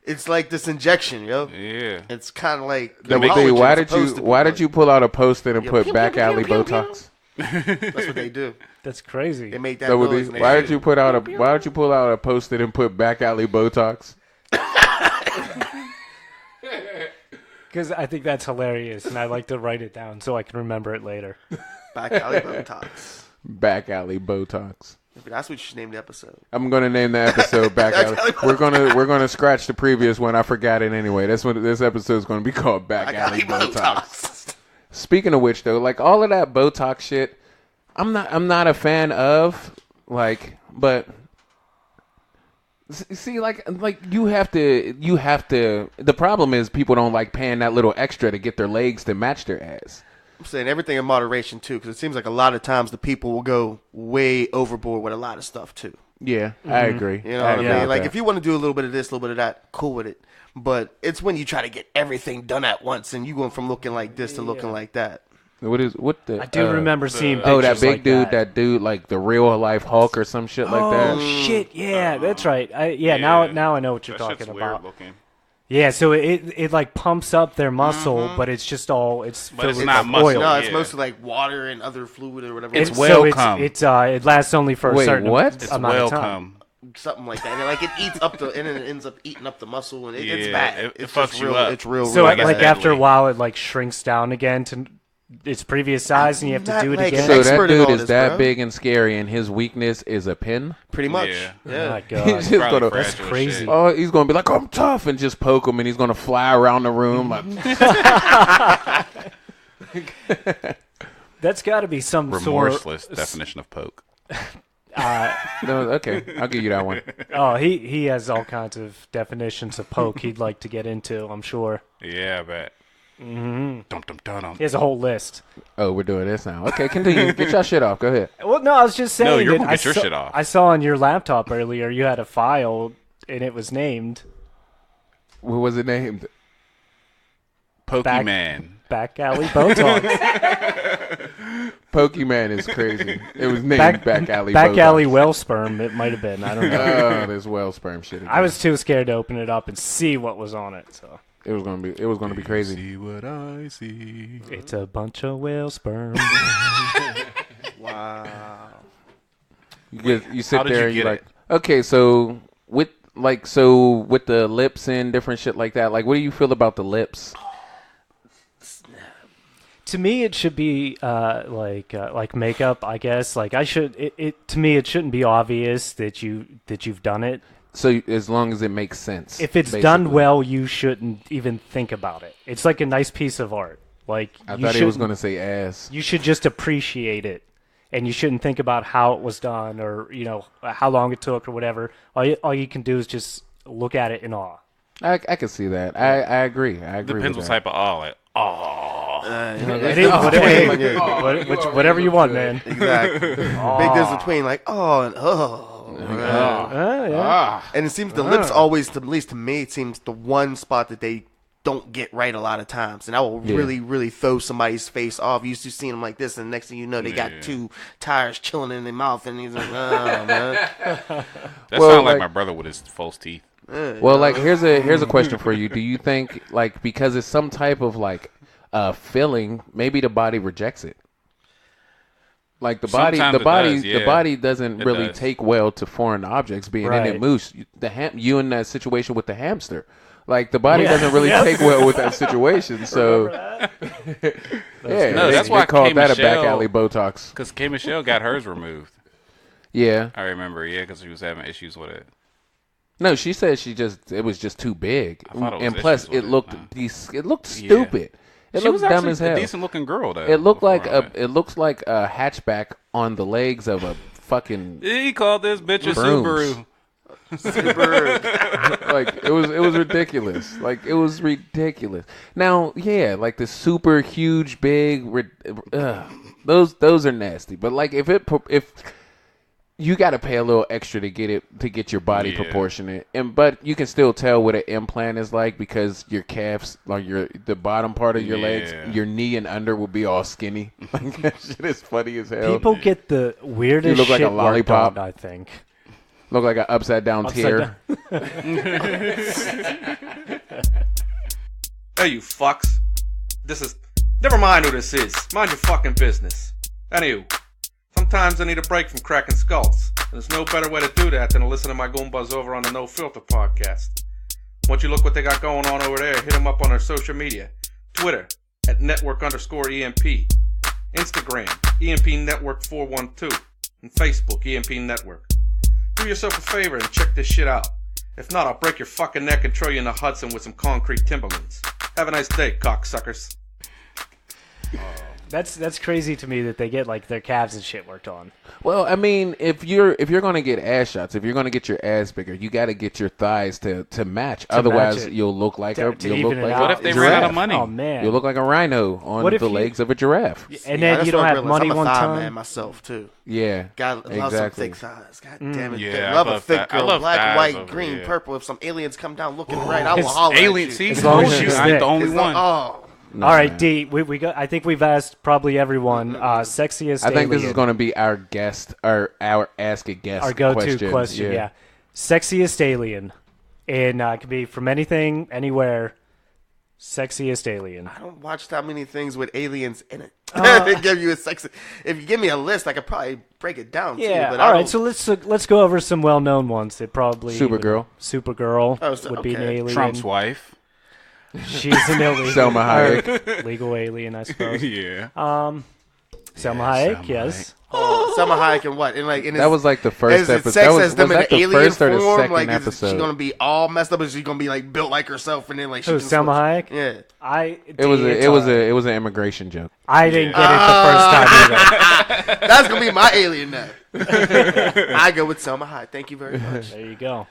It's like this injection, yo. Yeah. It's kind of like Double college D, is why did supposed to be why did like- you pull out a post-it and Yeah, put pew, back pew, alley pew, pew, Botox? That's what they do. That's crazy. They make that Double noise. D, and they why shoot did you it. put out a why did you pull out a post-it and put back alley Botox? Because I think that's hilarious, and I like to write it down so I can remember it later. Back alley Botox. Back alley Botox. That's what you should name the episode. I'm gonna name the episode Back Alley. We're gonna scratch the previous one. I forgot it anyway. That's what this episode is gonna be called. Back Alley Botox. Speaking of which, though, like all of that Botox shit, I'm not a fan of. Like, but see, like you have to. The problem is people don't like paying that little extra to get their legs to match their ass. I'm saying everything in moderation too, because it seems like a lot of times the people will go way overboard with a lot of stuff too. Yeah, I agree. You know I what I agree mean? with Like that. if you want to do a little bit of this, a little bit of that, cool with it. But it's when you try to get everything done at once, and you going from looking like this to looking like that. what the I do remember seeing pictures oh, that big like dude, that dude, like the real life Hulk or some shit like that. Oh shit! Yeah, that's right. yeah. Now I know what you're That shit's talking weird about. looking. Yeah, so it like pumps up their muscle, but it's just all it's But filled it's with not like muscle. oil. No, it's Yeah. mostly like water and other fluid or whatever. It's It's well so come. it lasts only for Wait, a certain what? It's amount well of time. come. something like that. And like it eats up the, and then it ends up eating up the muscle, and it's Yeah, bad. it It's fucks just you real, up. It's real. So real like bad. after a deadly. while, it like shrinks down again to its previous size, and you have to Not do it like again. So expert that in dude all is this, that bro. big and scary, and his weakness is a pin. pretty much. Yeah. Oh Yeah. my He's god, just Probably gonna, fragile that's as crazy. shit. oh, he's gonna be like, I'm tough, and just poke him, and he's gonna fly around the room like. that's got to be some Remorseless definition of poke. No, okay, I'll give you that one. Oh, he has all kinds of definitions of poke he'd like to get into. I'm sure Yeah, I bet. Dum, dum, dum, dum. he has a whole list. Oh, we're doing this now. Okay, continue. Get your shit off. Go ahead. Well, no, I was just saying. No, you're that gonna I get your saw- shit off. I saw on your laptop earlier you had a file and it was named What was it named? Pokemon. Back Alley Botox. Pokemon is crazy. It was named Back Alley. Back Botox. Alley well sperm. It might have been. I don't know. Oh, this well sperm shit. Again. I was too scared to open it up and see what was on it. So It was gonna be crazy. See what I see. it's a bunch of whale sperm. Wow. You sit how did there you and you're get like, okay, so with the lips and different shit like that. Like, what do you feel about the lips? To me, it should be like makeup. I guess like I should. To me, it shouldn't be obvious that you've done it. So as long as it makes sense. If it's basically. done well, you shouldn't even think about it. It's like a nice piece of art. Like I you thought he was shouldn't- gonna say ass. You should just appreciate it, and you shouldn't think about how it was done or how long it took or whatever. All you can do is just look at it in awe. I can see that. I agree. I agree. Depends what with that. type of awe. Like, oh. Whatever you want, man. Exactly. Big difference between like and Yeah. and it seems the lips always, at least to me, it seems the one spot that they don't get right a lot of times, and that will really, really throw somebody's face off. You used to see them like this, and the next thing you know, they got two tires chilling in their mouth, and he's like, "Oh man." That Well, sounds like like- my brother with his false teeth. Well, like here's a question for you. Do you think like because it's some type of like filling, maybe the body rejects it? Like the body doesn't It really does. take well to foreign objects being in Right. it. Moose, you in that situation with the hamster. Like the body doesn't really take well with that situation. So yeah, No, that's they why called K. that a Michelle- back alley Botox. Because K. Michelle got hers removed. Yeah. I remember, because she was having issues with it. No, she said it was just too big, I thought it was and plus issues with it it, looked huh? it looked stupid. It She was looked dumb actually as hell. a decent looking girl, though. It looked like before it looks like a hatchback on the legs of a fucking He called this bitch a Brooms. Subaru. like it was ridiculous. Like it was ridiculous. Now, yeah, like the super huge big those are nasty. But like if you got to pay a little extra to get your body proportionate, but you can still tell what an implant is like because your calves, like the bottom part of your legs, your knee and under will be all skinny. Like that shit is funny as hell. People get the weirdest You look like shit a lollipop. worked on, I think. Look like an upside down tear. Hey, you fucks. Never mind who this is. Mind your fucking business. Anywho, sometimes I need a break from cracking skulls. And there's no better way to do that than to listen to my Goombas over on the No Filter podcast. Once you look what they got going on over there, hit them up on their social media. Twitter, @network_EMP. Instagram, EMP Network 412. And Facebook, EMP Network. Do yourself a favor and check this shit out. If not, I'll break your fucking neck and throw you in the Hudson with some concrete Timberlands. Have a nice day, cocksuckers. That's crazy to me that they get like their calves and shit worked on. Well, I mean, if you're gonna get ass shots, if you're gonna get your ass bigger, you got to get your thighs to match. Otherwise, you'll look like To even it out. What if they giraffe. ran out of money? Oh man, You'll look like a rhino on What if the you- legs of a giraffe. and then you don't have money I'm a one thigh time. man myself too. Yeah, God, I love exactly. some thick thighs. God damn it. Yeah, I love I a love thick that. I girl. love Black, thighs white, over green, here. purple. If some aliens come down looking right, I will holler Alien, at see, you. As long as told you, it's I ain't thick. the only It's one. like, oh. No, All right, man. D. We got. I think we've asked probably everyone. Sexiest. I think this is alien. going to be our guest, or our ask a guest. Our go-to question. Yeah. Sexiest alien, and it could be from anything, anywhere. Sexiest alien. I don't watch that many things with aliens in it. If it give you a sex, if you give me a list, I could probably break it down. Yeah. too, but All I right. don't- So let's go over some well-known ones that probably Supergirl. Supergirl Oh, so- would be an okay. alien. Trump's wife. She's an illegal. Selma Hayek. Legal alien, I suppose. Yeah. Selma Hayek. Selma Yes. Selma Hayek and what? And like, in That was like the first is it episode. sex That was as them in that an the alien first or the form? second Like, is episode? she gonna be all messed up, or is she gonna be like built like herself, and then like she Who, can Selma switch? Hayek? Yeah, It was an immigration joke. I didn't get it the first time either. that's gonna be my alien now. I go with Selma Hayek. Thank you very much. There you go.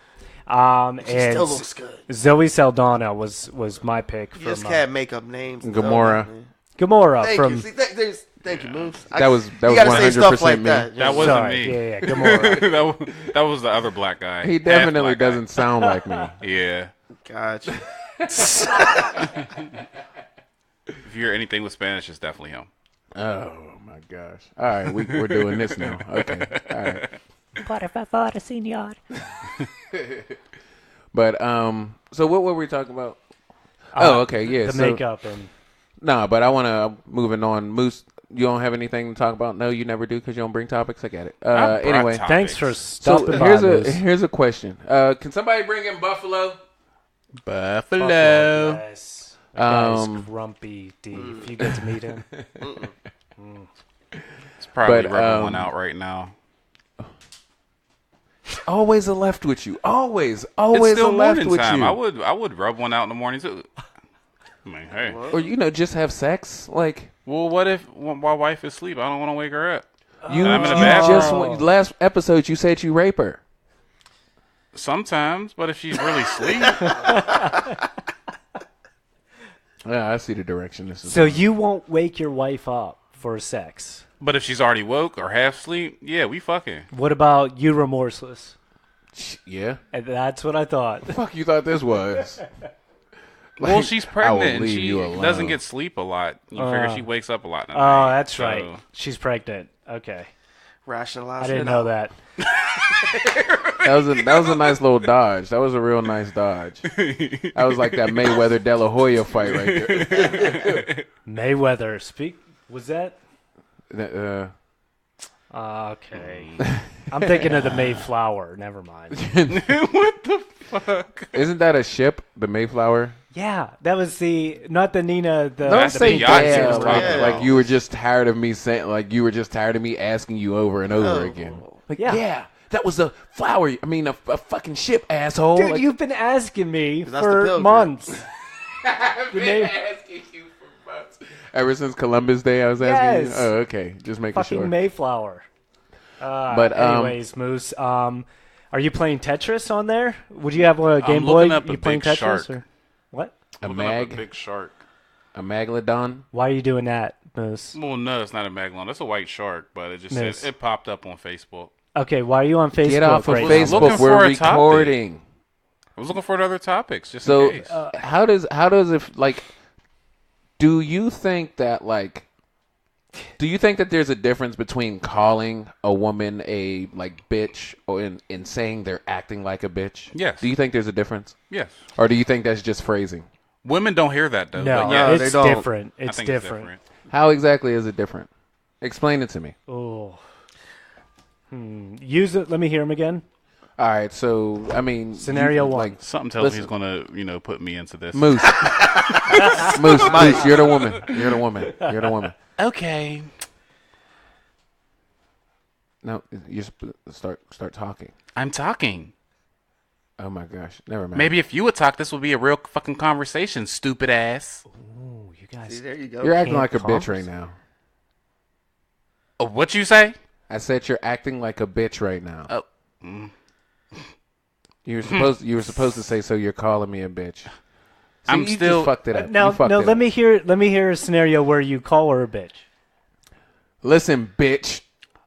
She And still looks good. Zoe Saldana was my pick You from just can't make up names. and Gamora. stuff, man. Gamora Thank from. you. See, thank you, Moves. That was you 100% gotta say stuff like me. that. That wasn't Sorry, me. yeah, Gamora. that was the other black guy. He Half definitely black guy. doesn't sound like me. Yeah. Gotcha. If you're anything with Spanish, it's definitely him. Oh my gosh! All right, we're doing this now. Okay, all right. Por favor, señor. But so what were we talking about? Oh, okay, yeah. The so, makeup and. Nah, but I want to moving on. Moose, you don't have anything to talk about? No, you never do because you don't bring topics. I get it. I brought Anyway, topics. Thanks for so stopping by. here's a question. Can somebody bring in Buffalo? Buffalo. Yes. That guy's Um, grumpy, D. If you get to meet him. It's probably But, rubbing one out right now. Always a left with you. Always It's a still left morning with time. you. I would rub one out in the morning too. I mean, hey. Or just have sex. Like Well, what if my wife is asleep? I don't want to wake her up. you, I'm in the you bathroom. just last episode you said you rape her. Sometimes, but if she's really asleep, Yeah, I see the direction this is. So you won't wake your wife up for sex. but if she's already woke or half asleep, yeah, we fucking. What about you remorseless? Yeah. And that's what I thought. Fuck you thought this was? Well, she's I will pregnant and leave she you alone. doesn't get sleep a lot. You figure she wakes up a lot. In the Oh, night, that's so- right. She's pregnant. Okay. Rationalize. I didn't know that. That was a nice little dodge. That was a real nice dodge. That was like that Mayweather De La Hoya fight right there. Mayweather. Was that? Okay. I'm thinking of the Mayflower. Never mind. What the fuck? Isn't that a ship, the Mayflower? Yeah, that was not the Nina. Don't That's say the yacht she yeah, was talking like about. you were just tired of me saying, like you were just tired of me asking you over and over again. Like, Yeah. that was a flower. I mean, a fucking ship, asshole. Dude, Like, you've been asking me that's the for Pilgrim. months. asking you for months. Ever since Columbus Day, I was asking Yes. you. Oh, okay, just making Fucking sure. Mayflower. But Anyways, Moose, are you playing Tetris on there? Would you have a Game Boy? looking up a You playing big Tetris? shark. Or what? a Looking up mag, a big shark. a maglodon. Why are you doing that, Moose? Well, no, it's not a megalon. That's a white shark, but it just Miss. said it popped up on Facebook. Okay, why are you on Facebook? Get off of right now? Facebook. Looking We're for a topic. recording. I was looking for other topics just So in case. how does it like? Do you think that there's a difference between calling a woman a like bitch or in saying they're acting like a bitch? Yes. Do you think there's a difference? Yes. Or do you think that's just phrasing? Women don't hear that though. No, but yeah, it's they don't. different. I It's think different. How exactly is it different? Explain it to me. Oh. Use it. Let me hear him again. All right, so I mean, Scenario one. like Something tells me he's gonna, put me into this. Moose, Moose, you're the woman. You're the woman. You're the woman. Okay. No, you start talking. I'm talking. Oh my gosh, never mind. Maybe if you would talk, this would be a real fucking conversation, stupid ass. Ooh, you guys. See, there you go. You're acting can't like a bitch converse. right now. What you say? I said you're acting like a bitch right now. Oh. You were supposed to say, so you're calling me a bitch. See, I'm you still- just fucked it up. Now, You fucked no. it Let up. me hear a scenario where you call her a bitch. Listen, bitch.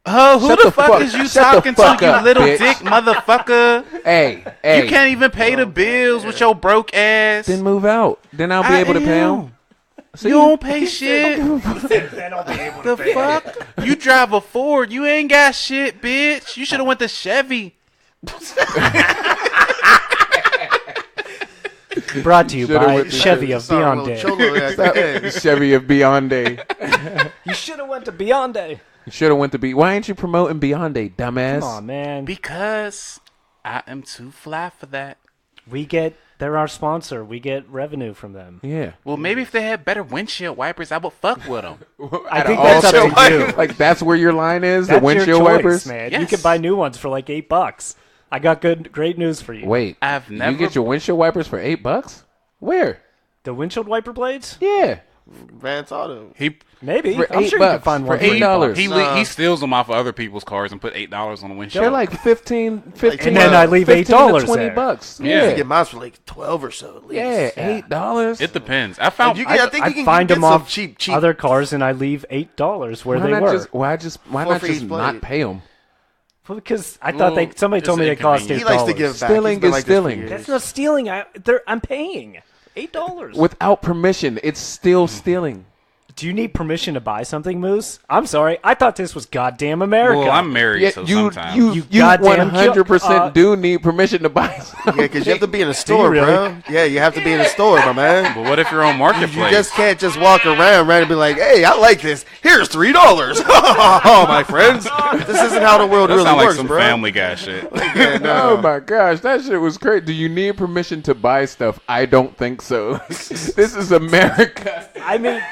Oh, who Shut the the fuck fuck- is you shut the talking fuck to, you up, little bitch. dick motherfucker? Hey. You can't even pay the bills with your broke ass. Then move out. Then I'll be able to pay him. You don't pay shit. The fuck? You drive a Ford. You ain't got shit, bitch. You should have went to Chevy. Brought to you Should've by went to Chevy of Start a Beyond little Day. cholo at the end. Chevy of Beyond Day. You should have went to Beyond Day. You should have went to be. Why ain't you promoting Beyond Day, dumbass? Come on, man. Because I am too fly for that. They're our sponsor. We get revenue from them. Yeah. Well, maybe if they had better windshield wipers, I would fuck with them. I think that's up to you. Like that's where your line is. That's the windshield your choice, wipers. man. You Yes. can buy new ones for like $8. I got great news for you. Wait. I've You never- get your windshield wipers for $8? Where? The windshield wiper blades? Yeah. Vance Auto. Maybe. For I'm $8 sure you can find for one for $8. He steals them off of other people's cars and put $8 on the windshield. They're like 15 And then I leave $8 $20 there. bucks. You Yeah. can get mine for like 12 or so at least. Yeah, $8. It depends. I found. You can, I think I you can find get them some off cheap. other cars and I leave $8 where Why they not were. why For not free just display. not pay them? Well, because I thought somebody it's told me they cost $8. inconvenient. He likes to give back. Stealing He's been is like this for stealing. years. That's not stealing. I'm paying $8. Without permission, it's still stealing. Do you need permission to buy something, Moose? I'm sorry. I thought this was goddamn America. Well, I'm married, Yeah, so you sometimes. you goddamn 100% do need permission to buy something. Yeah, because you have to be in a store, really? bro. Yeah, you have to be in a store, my man. But what if you're on You marketplace? just can't just walk around and be like, "Hey, I like this. Here's $3." Oh, my friends, this isn't how the world that really sound like works, some bro. Family Guy shit. Yeah, Oh no. my gosh, that shit was crazy. Do you need permission to buy stuff? I don't think so. This is America. I mean,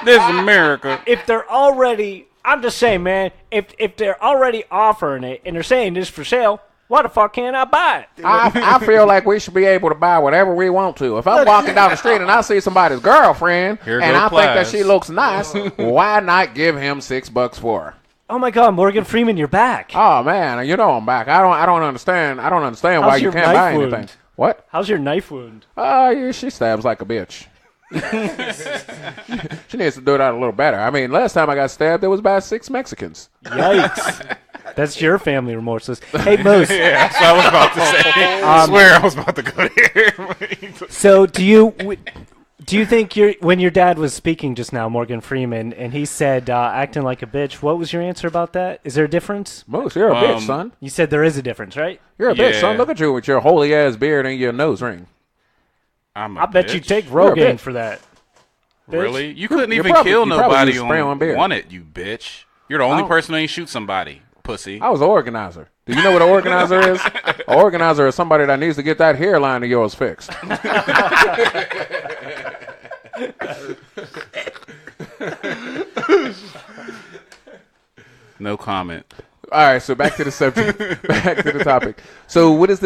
This is America. if they're already, I'm just saying, man, if they're already offering it and they're saying this for sale, why the fuck can't I buy it? I feel like we should be able to buy whatever we want to. If I'm walking down the street and I see somebody's girlfriend Here and go I think that Plies. she looks nice, why not give him $6 for her? Oh my God, Morgan Freeman, you're back. Oh man, you know I'm back. I don't understand. I don't understand why How's you your can't knife buy wound? anything. What? How's your knife wound? Yeah, she stabs like a bitch. She needs to do that a little better. I mean, last time I got stabbed, it was by 6 Mexicans. Yikes. That's your family remorseless. Hey, Moose. Yeah, that's what I was about to say. I swear I was about to go there. So do you think when your dad was speaking just now, Morgan Freeman, and he said acting like a bitch, what was your answer about that? Is there a difference? Moose, you're a bitch, son. You said there is a difference, right? You're a bitch, Yeah. son. Look at you with your holy ass beard and your nose ring. I'm a I bet you bitch. take You're a Rogaine bitch. for that. bitch. Really? You couldn't You're even probably- kill you probably nobody use spray on beer. on it, you bitch. You're the only don't- person who ain't shoot somebody, pussy. I was an organizer. Do you know what an organizer is? An organizer is somebody that needs to get that hairline of yours fixed. No comment. All right, so back to the subject. Back to the topic. So what's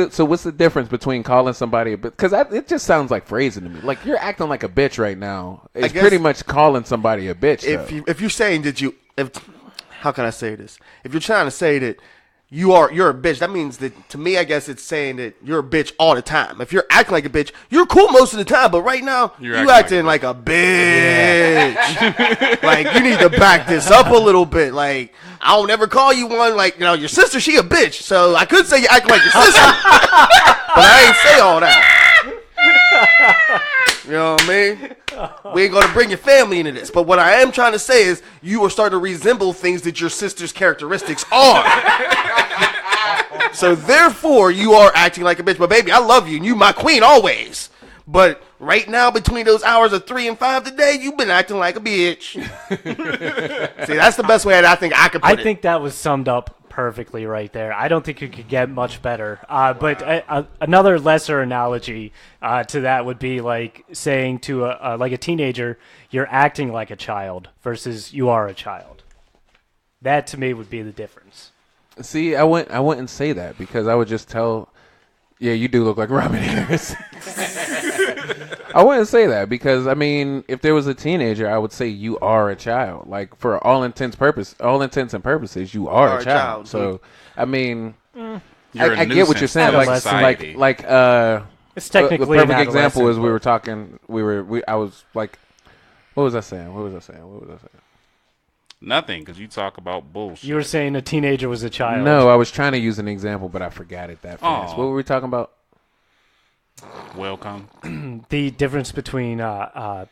the difference between calling somebody a bitch? Because it just sounds like phrasing to me. Like you're acting like a bitch right now. It's guess- pretty much calling somebody a bitch. If you're saying how can I say this? If you're trying to say that you're a bitch. That means that, to me, I guess it's saying that you're a bitch all the time. If you're acting like a bitch, you're cool most of the time. But right now, you acting like a bitch. Like, you need to back this up a little bit. Like, I don't ever call you one. Like, your sister, she a bitch. So I could say you acting like your sister. But I ain't say all that. You know what I mean? We ain't gonna bring your family into this. But what I am trying to say is you are starting to resemble things that your sister's characteristics are. So therefore, you are acting like a bitch. But baby, I love you, and you my queen always. But right now, between those hours of 3 and 5 today, you've been acting like a bitch. See, that's the best way that I think I could put it. I think that was summed up perfectly right there. I don't think it could get much better. But another lesser analogy to that would be like saying to a teenager, you're acting like a child versus you are a child. That to me would be the difference. See, I wouldn't say that because I would just tell, yeah, you do look like Robin Harris. I wouldn't say that because, I mean, if there was a teenager, I would say you are a child. Like, for all intents and purposes, you are a child. So, I mean, I get what you're saying. It's technically the perfect an example is adolescent, we were talking. I was like, what was I saying? Nothing, because you talk about bullshit. You were saying a teenager was a child. No, I was trying to use an example, but I forgot it that fast. What were we talking about? Welcome. The difference between a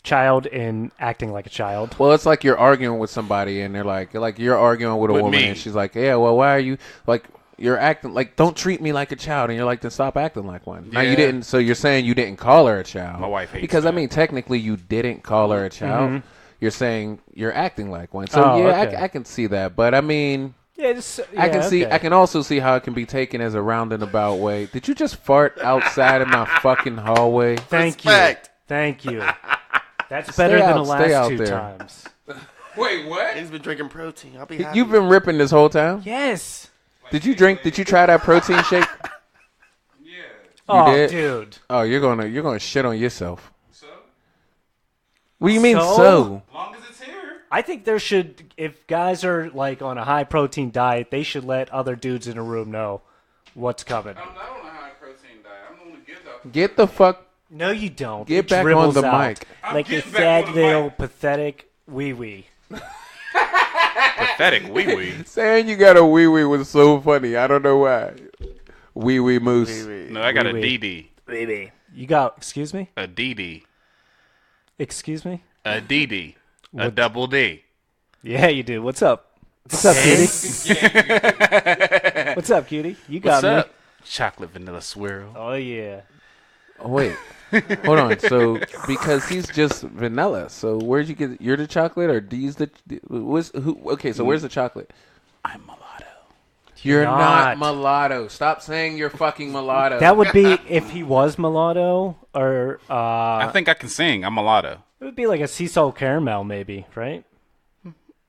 child and acting like a child. Well, it's like you're arguing with somebody, and they're like you're arguing with a woman, and she's like, yeah, well, why are you like? You're acting like, don't treat me like a child, and you're like, then stop acting like one. Yeah. Now you didn't, so you're saying you didn't call her a child. My wife hates because that. I mean, technically, you didn't call her a child. Mm-hmm. You're saying you're acting like one. So okay. I can see that, but I mean, I can see. Okay. I can also see how it can be taken as a roundabout way. Did you just fart outside of my fucking hallway? Thank you. That's better than the last 2 times. Wait, what? He's been drinking protein. I'll be happy. You've been ripping this whole time? Yes. Did you try that protein shake? Oh, did? dude. Oh, you're gonna shit on yourself. So? What do you mean so? As long as it's here. I think there should, if guys are like on a high protein diet, they should let other dudes in the room know what's coming. I'm not on a high protein diet. I'm going to get the fuck. No, you don't. Get it back on the mic. Like your sad little pathetic wee-wee. Pathetic wee-wee. Saying you got a wee-wee was so funny. I don't know why. Wee-wee moose. Wee-wee. No, I got a DD. Wee-wee. You got, excuse me? A DD. Excuse me? A DD. A double D. Yeah, you do. What's up? What's up, cutie? What's up, cutie? You got What's me. up? Chocolate vanilla swirl. Oh, yeah. Oh, wait. Hold on. So, because he's just vanilla, so where'd you get? You're the chocolate, or D's the? Okay, so where's the chocolate? I'm mulatto. You're not mulatto. Stop saying you're fucking mulatto. That would be if he was mulatto, or I think I can sing. I'm mulatto. it would be like a sea salt caramel, maybe, right?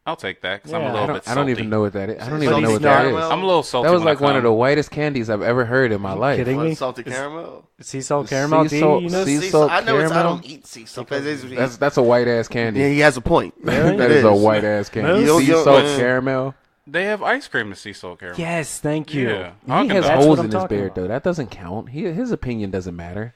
I'll take that because I'm Yeah. a little bit salty. I don't even know what that is. I don't Salty even know what that caramel? is. I'm a little salty. That was when I like one of come. the whitest candies I've ever heard in my life. Kidding me? Salted caramel. Sea salt caramel, Sea salt- you know? sea Sea salt I know it's. I caramel? don't eat sea salt. That's That's a white ass candy. yeah, he has a point. Really? That is a white ass candy. Really? Sea You don't- salt uh, caramel. They have ice cream in sea salt caramel. Yes, thank you. Yeah. He has That's what holes I'm in his talking beard about. though. That doesn't count. His opinion doesn't matter.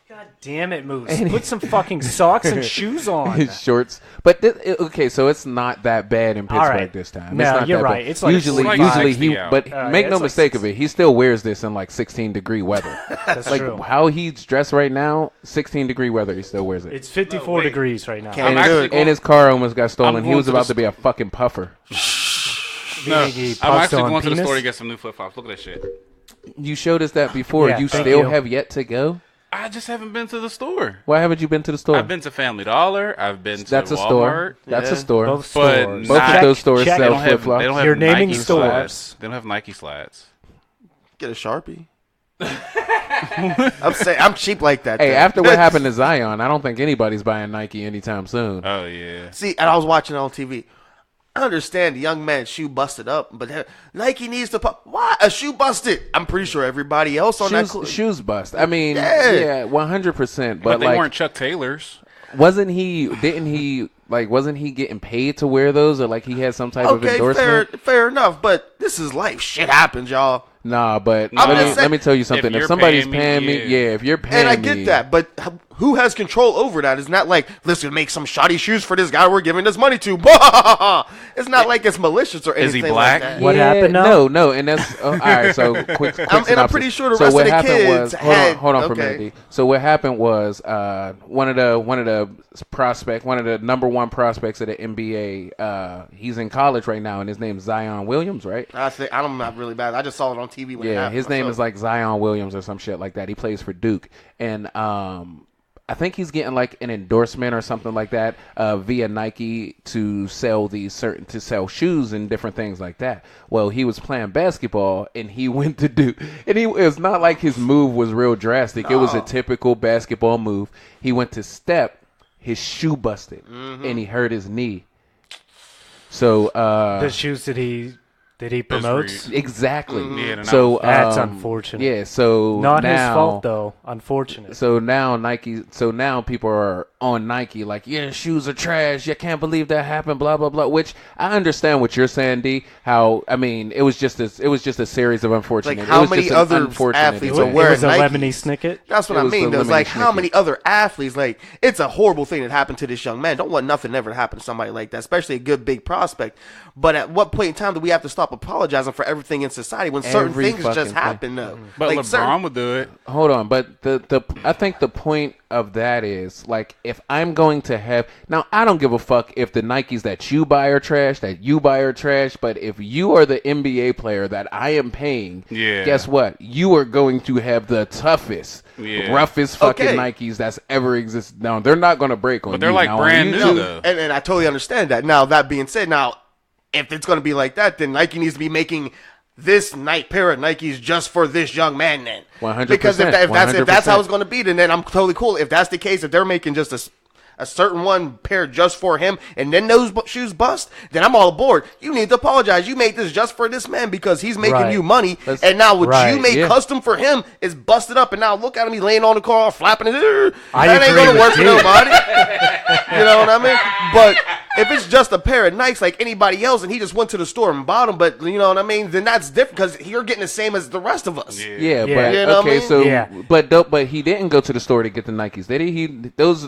God damn it, Moose. Put some fucking socks and shoes on. His shorts, but okay, so it's not that bad in Pittsburgh right. this time. No, it's not you're that right. Bad. It's like usually 60 he, out. but make yeah, no it's like mistake of it, he still wears this in like 16-degree weather. That's Like true. how he's dressed right now, 16-degree weather, he still wears it. It's 54 degrees right now. Can't I'm do actually it. And his car almost got stolen. I'm He going was to about the to be a fucking puffer. No, He I'm puffed actually on going to the penis? store to get some new flip flops. Look at that shit. You showed us that before. Yeah, You thank still you. have yet to go. I just haven't been to the store. Why haven't you been to the store? I've been to Family Dollar. I've been to That's a Walmart. store. That's a Yeah. store. Both But stores. Both not- of those stores check. They sell don't have. flip flops. They don't have You're naming Nike stores. slides. They don't have Nike slides. Get a Sharpie. I'm saying I'm cheap like that. Hey, though. after what happened to Zion, I don't think anybody's buying Nike anytime soon. Oh yeah. See, and I was watching it on TV. I understand the young man's shoe busted up, but Nike needs to. Why a shoe busted? I'm pretty sure everybody else on that. Shoes bust. I mean, Yeah. yeah, 100%. But But they like, weren't Chuck Taylors. wasn't he? Didn't he? Like, wasn't he getting paid to wear those, or like he had some type of endorsement? fair enough. But this is life. Shit happens, y'all. Nah, but No. let me tell you something. If somebody's paying me, if you're paying me, And I get that, but who has control over that? It's not like, listen, make some shoddy shoes for this guy we're giving this money to. It's not like it's malicious or anything Is he black? like that. What happened now? No, and that's all right. So quick and I'm synopsis. pretty sure the So rest what of the happened kids was, had- hold on for a okay. minute, D. So what happened was, one of the prospect, one of the number one prospects of the NBA, he's in college right now, and his name's Zion Williams, right? I'm not really bad. I just saw it on TV when it Yeah, happened. his name is like Zion Williams or some shit like that. He plays for Duke, and I think he's getting like an endorsement or something like that via Nike to sell shoes and different things like that. Well, he was playing basketball and he went to Duke, and it's not like his move was real drastic. It was a typical basketball move. He went to step, his shoe busted, and he hurt his knee. So The shoes that he promotes. exactly. Yeah, they're So That's unfortunate. Yeah. So Not now, his fault though. Unfortunate. So now people are on Nike like, yeah, shoes are trash. You can't believe that happened. Blah blah blah. Which I understand what you're saying, D. How I mean, it was just a series of unfortunate. Like, how it was many just an other unfortunate athletes event. are wearing It was a Nikes? lemony snicket. That's what It I was mean. the Though. It's like, lemony how snicket. many other athletes? Like, it's a horrible thing that happened to this young man. Don't want nothing ever to happen to somebody like that, especially a good big prospect. But at what point in time do we have to stop apologizing for everything in society when certain Every things fucking just thing. happen? Though, But like, LeBron certain- would do it. Hold on, but the I think the point of that is, like, if I'm going to have, now I don't give a fuck if the Nikes that you buy are trash, that you buy are trash, but if you are the NBA player that I am paying, Yeah. guess what? You are going to have the toughest, Yeah. roughest fucking Okay. Nikes that's ever existed. Now they're not going to break on But they're you. like Now, on brand you new, two- though. and I totally understand that. Now, that being said, now if it's going to be like that, then Nike needs to be making this pair of Nikes just for this young man. Then 100%, because if that's how 100%. it's going to be, then I'm totally cool. If that's the case, if they're making just a certain one pair just for him, and then those shoes bust, then I'm all aboard. You need to apologize. You made this just for this man because he's making Right. you money, That's- and now what right, you made yeah. custom for him is busted up, and now look at him, he's laying on the car, flapping it. I That ain't agree gonna with work for you. nobody. You know what I mean? But if it's just a pair of Nikes like anybody else, and he just went to the store and bought them, but you know what I mean, then that's different because you're getting the same as the rest of us. Yeah, Yeah. but You know what I okay, mean? so Yeah. but he didn't go to the store to get the Nikes, did he? Those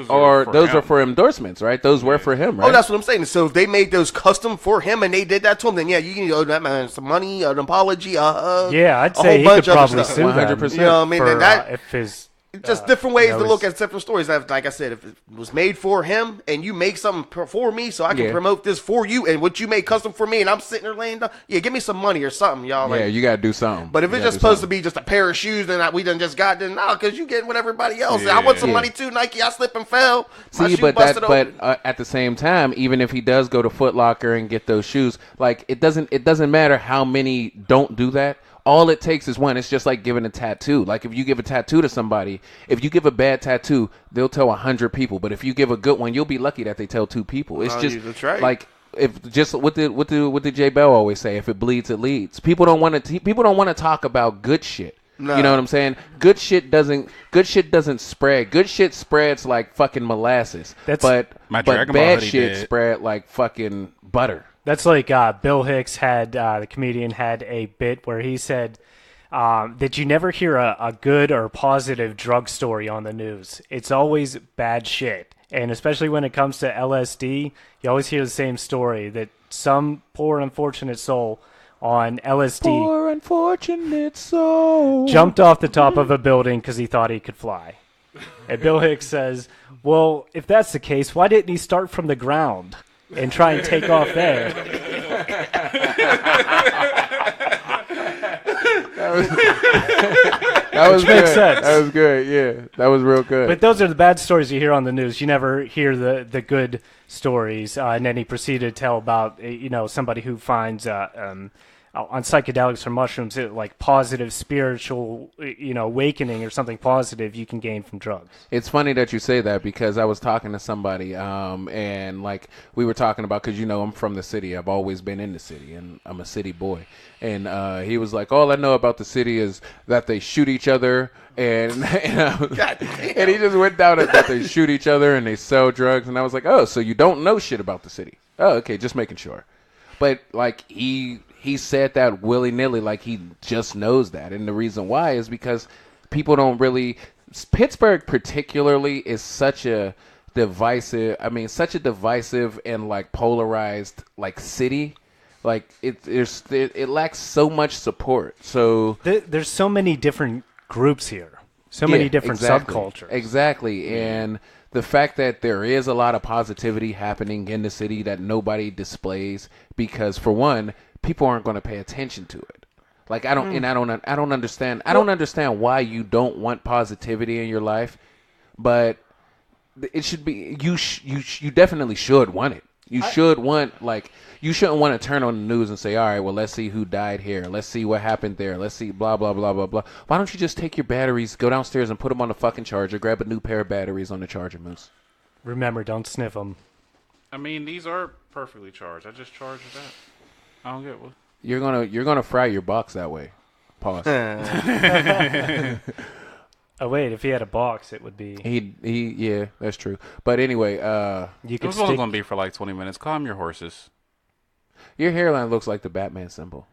are for him. are for endorsements, right? Those were for him, right? Oh, that's what I'm saying. So if they made those custom for him and they did that to him, then yeah, you can owe that man some money, an apology, Yeah, I'd a whole say he bunch could of probably stuff. sue them. 100%. You know what I mean? For, And that if his just different ways you know, to look his- at different stories. Like I said, if it was made for him and you make something for me, so I can Yeah. promote this for you, and what you made custom for me, and I'm sitting there laying down, yeah, give me some money or something, y'all. Yeah, Like, you gotta do something. but if You it's gotta just do supposed to something. be just a pair of shoes, then we done just got then no, because you getting with everybody else. Yeah. I want some Yeah. money too, Nike. I slipped and fell. My See, shoe but busted open. at the same time, even if he does go to Foot Locker and get those shoes, like it doesn't matter how many don't do that. All it takes is one. It's just like giving a tattoo. Like if you give a tattoo to somebody, if you give a bad tattoo, they'll tell 100 people. But if you give a good one, you'll be lucky that they tell 2 people. It's Oh, just that's right. like if just what did J Bell always say? If it bleeds, it leads. People don't want to talk about good shit. No. You know what I'm saying? Good shit doesn't spread. Good shit spreads like fucking molasses. That's- My but Dragon Ball bad hoodie shit did. spread like fucking butter. That's like Bill Hicks had, the comedian had a bit where he said that you never hear a good or positive drug story on the news. It's always bad shit. And especially when it comes to LSD, you always hear the same story that some poor unfortunate soul on LSD Poor unfortunate soul. jumped off the top of a building because he thought he could fly. And Bill Hicks says, well, if that's the case, why didn't he start from the ground and try and take off there? That was Which makes good. sense. That was good. Yeah, that was real good. But those are the bad stories you hear on the news. You never hear the good stories. And then he proceeded to tell about somebody who finds on psychedelics or mushrooms, like positive spiritual, awakening or something positive you can gain from drugs. It's funny that you say that because I was talking to somebody, and like we were talking about, because I'm from the city. I've always been in the city, and I'm a city boy. And he was like, all I know about the city is that they shoot each other, and and he just went down that they shoot each other and they sell drugs. And I was like, oh, so you don't know shit about the city? Oh, okay, just making sure. But like he said that willy nilly, like he just knows that, and the reason why is because people don't really. Pittsburgh particularly is such a divisive. I mean, such a divisive and like polarized like city. Like it lacks so much support. So there's so many different groups here, so many different subcultures. Exactly, and the fact that there is a lot of positivity happening in the city that nobody displays because, for one, people aren't going to pay attention to it. Like I don't understand. I don't understand why you don't want positivity in your life, but it should be you definitely should want it. You shouldn't want to turn on the news and say, all right, well, let's see who died here. Let's see what happened there. Let's see blah, blah, blah, blah, blah. Why don't you just take your batteries, go downstairs and put them on the fucking charger, grab a new pair of batteries on the charger, Moose? Remember, don't sniff them. I mean, these are perfectly charged. I just charged that. I don't get what. You're gonna fry your box that way. Pause. Oh wait, if he had a box, it would be. Yeah, that's true. But anyway, it was only gonna be for like 20 minutes. Calm your horses. Your hairline looks like the Batman symbol.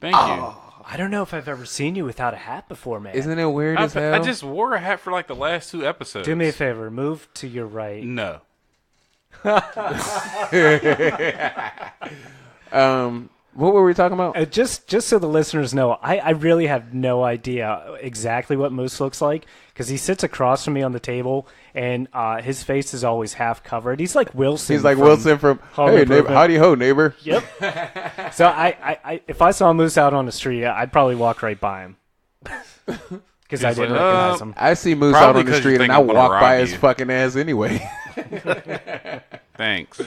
Thank you. I don't know if I've ever seen you without a hat before, man. Isn't it weird as hell? I just wore a hat for like the last 2 episodes. Do me a favor, move to your right. No. What were we talking about? Just so the listeners know, I really have no idea exactly what Moose looks like because he sits across from me on the table and his face is always half covered. He's like Wilson. He's like Wilson from Hey neighbor, howdy ho neighbor. Yep. So I if I saw Moose out on the street, I'd probably walk right by him because I didn't recognize him. I see Moose out on the street and I walk by his fucking ass anyway. Thanks.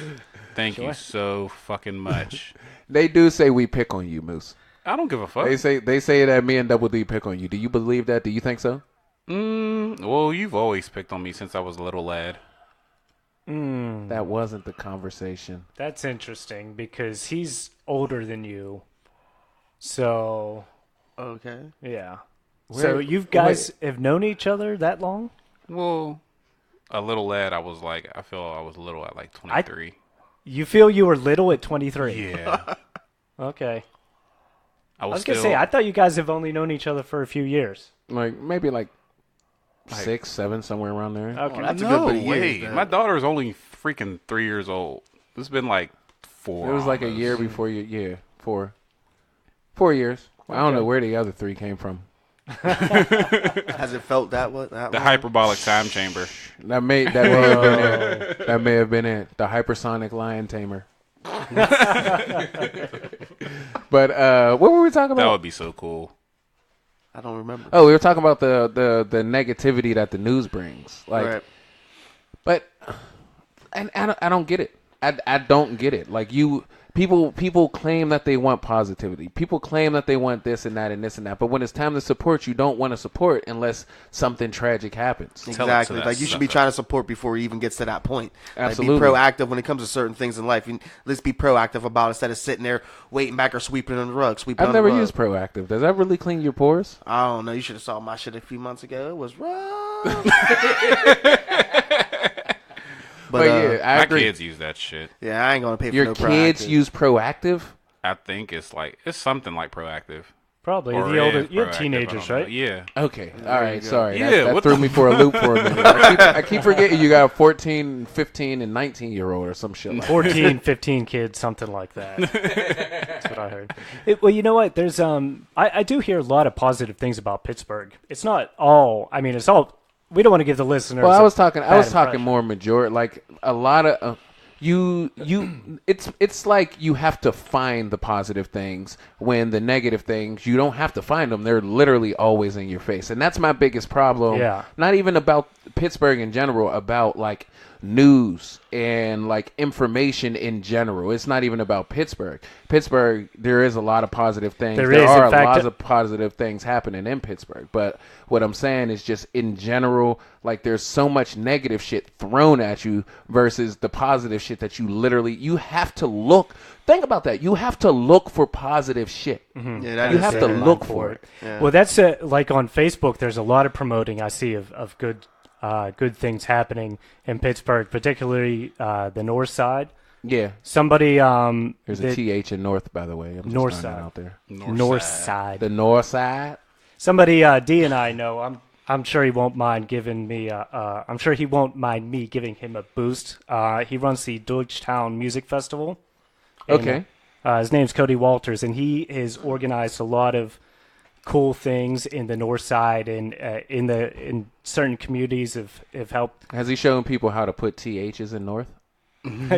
Thank you so fucking much. They do say we pick on you, Moose. I don't give a fuck. They say that me and Double D pick on you. Do you believe that? Do you think so? Well, you've always picked on me since I was a little lad. That wasn't the conversation. That's interesting because he's older than you. So, okay. Yeah. So you guys have known each other that long? Well, a little lad, I feel I was little at like 23. You feel you were little at 23? Yeah. Okay. I was going to say, I thought you guys have only known each other for a few years. Like, maybe like 6, 7, somewhere around there. Okay. That's a good bit of years. My daughter is only freaking 3 years old. It's been like 4. It was like a year before you. Yeah, 4. 4 years. Okay. I don't know where the other 3 came from. Has it felt that way? The hyperbolic time chamber. That may have been it. That may have been it. The hypersonic lion tamer. But what were we talking about? That would be so cool. I don't remember. Oh, we were talking about the negativity that the news brings. Like, right. But and I don't get it. I don't get it. Like people claim that they want positivity. People claim that they want this and that and this and that. But when it's time to support, you don't want to support unless something tragic happens. Exactly. Like you should be trying to support before it even gets to that point. Absolutely. Like, be proactive when it comes to certain things in life. Let's be proactive about it instead of sitting there waiting back or sweeping on the rug. I've never used proactive. Does that really clean your pores? I don't know. You should have saw my shit a few months ago. It was rough. But yeah, I agree. My kids use that shit. Yeah, I ain't gonna pay for your no Proactive. Your kids use Proactive? I think it's something like Proactive. Probably. Or the older, you have teenagers, right? Yeah. Okay. All right. Sorry. Yeah, that threw me for a loop for a minute. I keep forgetting you got a 14, 15, and 19-year-old or some shit like 14, 15 kids, something like that. That's what I heard. Well, you know what? There's I do hear a lot of positive things about Pittsburgh. It's not all. I mean, it's all. We don't want to give the listeners. Well, I was talking impression. more majority. Like a lot of It's like you have to find the positive things when the negative things you don't have to find them. They're literally always in your face, and that's my biggest problem. Yeah. Not even about Pittsburgh in general. About like news and like information in general. It's not even about Pittsburgh. Pittsburgh, there is a lot of positive things. There are lots of positive things happening in Pittsburgh. But what I'm saying is just in general, like there's so much negative shit thrown at you versus the positive shit that you have to look. Think about that. You have to look for positive shit. Mm-hmm. Yeah, you have to look for it. Yeah. Well, that's like on Facebook. There's a lot of promoting I see of good things happening in Pittsburgh, particularly the north side. Yeah. Somebody there's a TH in north, by the way. I'm just north throwing that side out there. North side. The north side. Somebody D and I know. I'm sure he won't mind giving me. I'm sure he won't mind me giving him a boost. He runs the Deutschtown Music Festival. Okay. His name's Cody Walters, and he has organized a lot of cool things in the north side and in certain communities have helped. Has he shown people how to put THs in north?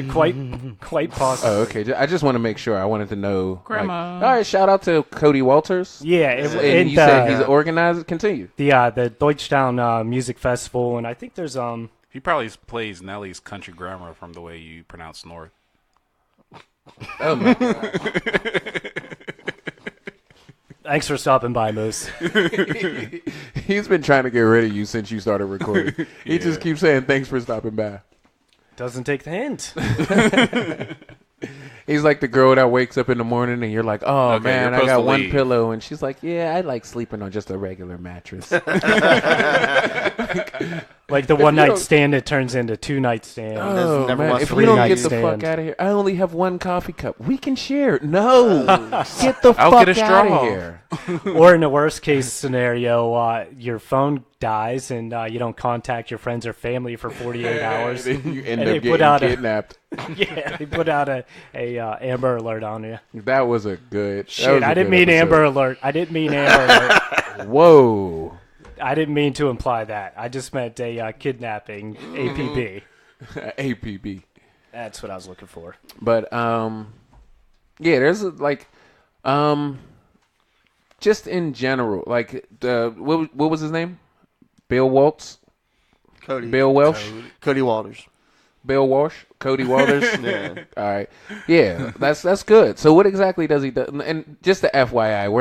quite possible. Oh, okay. I just want to make sure. I wanted to know. Grandma. All right. Shout out to Cody Walters. Yeah, and you said he's organized. Continue. The Deutschtown Music Festival, and I think there's He probably plays Nelly's country grammar from the way you pronounce north. Oh my God. Thanks for stopping by, Moose. He's been trying to get rid of you since you started recording. He just keeps saying thanks for stopping by. Doesn't take the hint. He's like the girl that wakes up in the morning and you're like, oh, Okay, man, you're I got supposed to one leave. pillow. And she's like, yeah, I like sleeping on just a regular mattress. Like the one night stand that turns into 2 night stand. Oh, never man, once if three you don't night get the stand. fuck out of here, I only have one coffee cup. We can share. No. Get the I'll fuck get a out straw. of here. Or in the worst case scenario, your phone dies and you don't contact your friends or family for 48 hours. You end And they up put out getting kidnapped. Yeah, they put out a Amber Alert on you. That was a good. Shit, I didn't mean Amber Alert. I didn't mean Amber Alert. Whoa. I didn't mean to imply that. I just meant a kidnapping APB. APB. That's what I was looking for. But yeah, there's just in general, like what was his name? Bill Waltz. Bill Welsh. Cody Walters. Bill Walsh. Cody Walters. Yeah. All right. Yeah, that's good. So what exactly does he do? And just the FYI,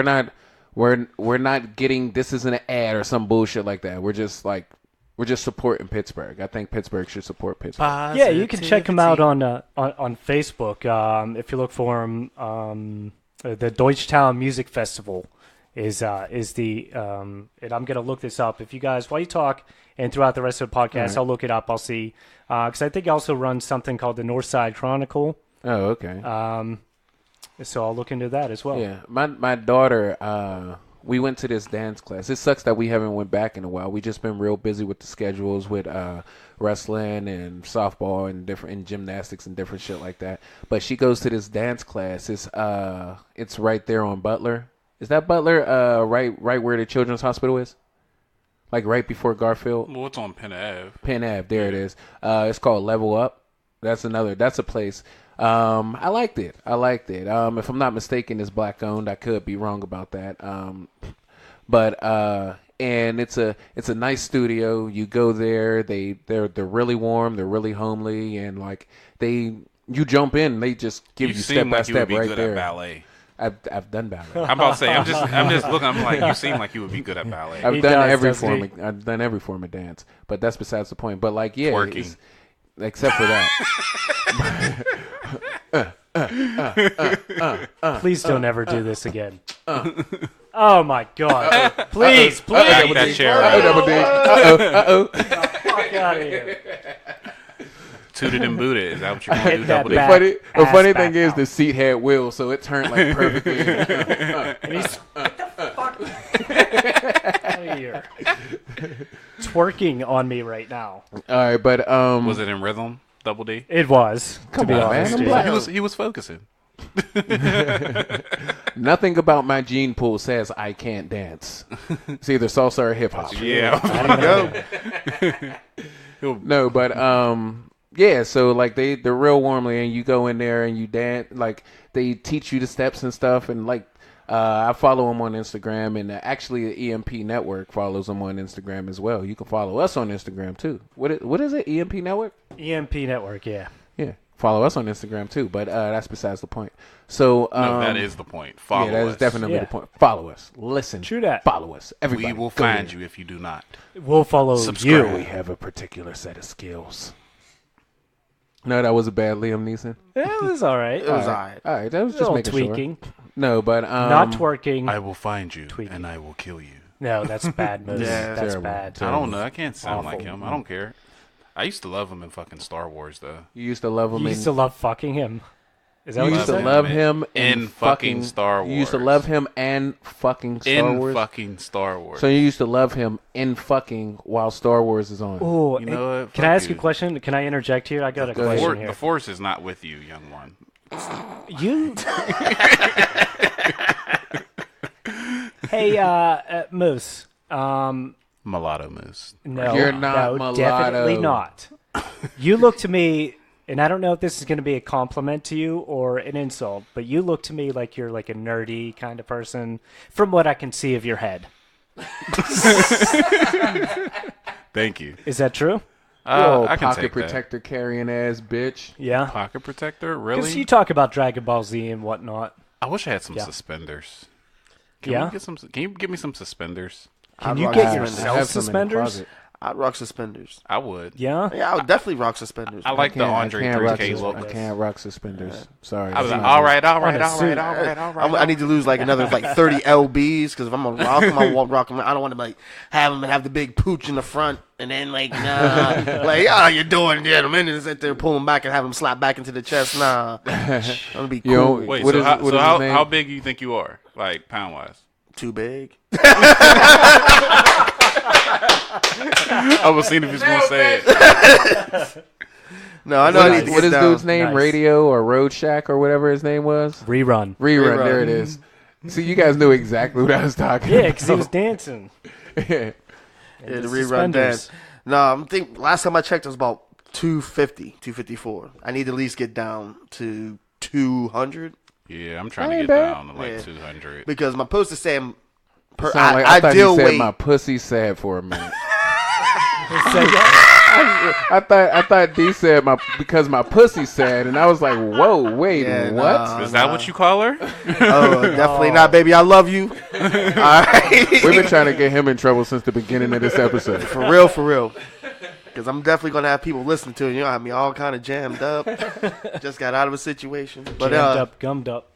we're not getting, this isn't an ad or some bullshit like that. We're just supporting Pittsburgh. I think Pittsburgh should support Pittsburgh. Yeah, you can check him out on Facebook. If you look for him, the Deutschtown Music Festival is the and I'm gonna look this up. If you guys, while you talk and throughout the rest of the podcast, right. I'll look it up. I'll see because I think he also runs something called the Northside Chronicle. Oh, okay. So I'll look into that as well. Yeah, my daughter, we went to this dance class. It sucks that we haven't went back in a while. We just been real busy with the schedules with wrestling and softball and gymnastics and different shit like that. But she goes to this dance class. It's right there on Butler. Is that Butler? Right where the Children's Hospital is? Like right before Garfield? Well, it's on Penn Ave. Penn Ave, there it is. It's called Level Up. That's a place. I liked it. If I'm not mistaken, it's black owned. I could be wrong about that. And it's a nice studio. You go there, they're really warm, they're really homely, and like you jump in, they just give you step by step right good there. At ballet. I've done ballet. I'm about to say, I'm just looking. I'm like, you seem like you would be good at ballet. I've done every form of dance, but that's besides the point. But like, yeah, Twerking. Except for that. Please don't ever do this again. Oh my God! Please. Take that chair. Fuck out of here. Tooted and booted. Is that what you're going to do? Hit that Double D? back. The funny Ass thing back is out. the seat had wheels, so it turned like perfectly. And he's out of here. Twerking on me right now. All right, but Was it in rhythm? Double D. It was. Come to be on, man. honest I'm with black. you. He was focusing. nothing about my gene pool says I can't dance. It's either salsa or hip hop. Yeah. No, but yeah. So like they're real warmly, and you go in there and you dance. Like they teach you the steps and stuff, and like I follow them on Instagram, and actually the EMP Network follows them on Instagram as well. You can follow us on Instagram too. What is it? EMP Network? EMP Network, yeah. Yeah. Follow us on Instagram too, but that's besides the point. So No, that is the point. Follow that us. is definitely Yeah. the point. Follow us. Listen. True that. Follow us. Everybody. We will go find there. you if you do not. We'll follow Subscribe. We you. have a particular set of skills. No, that was a bad Liam Neeson. Yeah, it was all right. It was alright. All right, that was A just little making tweaking. sure. No, but Not twerking. I will find you Tweaking. and I will kill you. No, that's bad moves. Yeah, that's terrible. bad. I don't know. I can't sound like Awful. him. I don't care. I used to love him in fucking Star Wars, though. You used to love him. You used to love fucking him. Is that You what you used to said? love him in fucking Star You used to Wars. love him and fucking Star in Wars. fucking Star Wars. So you used to love him in fucking while Star Wars is on. Oh, You know what? can I Fuck ask you a question? Can I interject here? I got a question here. The Force is not with you, young one. You. Hey, Moose. Mulatto Moose. No, You're not no, mulatto. definitely not. You look to me, and I don't know if this is going to be a compliment to you or an insult, but you look to me like you're like a nerdy kind of person, from what I can see of your head. Thank you. Is that true? Yo, I can pocket take protector carrying ass bitch. Yeah. that. Pocket protector? Because Really? you talk about Dragon Ball Z and whatnot. I wish I had some Yeah. suspenders. Can Yeah? we get some? Can you give me some suspenders? Can I'd you rock get suspenders. I yourself have some in the suspenders? closet. I'd rock suspenders. I would. Yeah. Yeah, I would definitely rock suspenders. I like the Can't- I Andre can't rock 3K sus- look. I can't rock suspenders. Sorry. I was that's like, not all me. right, all right, On a all suit. right, all right, all right. I need to lose like another like 30 lbs because if I'm gonna rock them, I won't rock them. I don't want to like have them and have the big pooch in the front and then like nah, like how you doing, gentlemen? And sit there pull them back and have them slap back into the chest. Nah, I'm gonna be cool. Yo, Wait, What so, is- how, what so is how, his name? how big do you think you are, like pound wise? Too big. I was seeing if he's gonna say it. No, I know I need to What get is down. dude's name? Nice. Radio or Road Shack or whatever his name was? Rerun. Rerun. Rerun. There it is. See, you guys knew exactly what I was talking Yeah, about. because he was dancing. Yeah, the the rerun suspenders. dance. No, I'm think last time I checked it was about 250, 254. I need to at least get down to 200 Yeah, I'm trying to Ain't get bad. down to like Yeah. 200. because my poster saying per Sound like, I thought ideal you said weight. my pussy sad for a minute. Said that. I thought D said because my pussy sad, and I was like, whoa, wait, Yeah, what? nah. Is that what you call her? Oh, definitely not, baby. I love you. All right. We've been trying to get him in trouble since the beginning of this episode. For real, for real. Because I'm definitely going to have people listening to it. You know, have me all kind of jammed up. Just got out of a situation. But Jammed up, gummed up.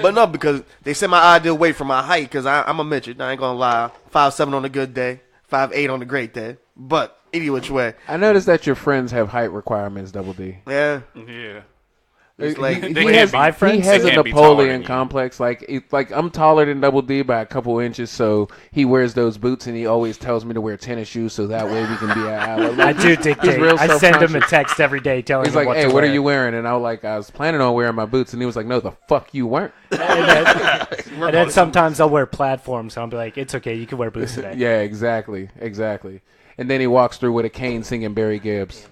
but no, because they said my ideal weight for my height, because I'm a midget. I ain't going to lie. 5'7" on a good day. 5'8" on a great day. But any which way. I noticed that your friends have height requirements, Double D. Yeah. Yeah. It's like, They he can't has, be- My friends, he has they a can't be taller than Napoleon you. complex. Like I'm taller than Double D by a couple inches, so he wears those boots, and he always tells me to wear tennis shoes, so that way we can be at eye level. I do dictate. real I send him a self-conscious. text every day telling He's him like, what "Hey, to what wear. are you wearing?" And I was planning on wearing my boots, and he was like, "No, the fuck you weren't." And then sometimes I'll wear platforms, so I'll be like, it's okay, you can wear boots today. Yeah, exactly. And then he walks through with a cane singing Barry Gibbs.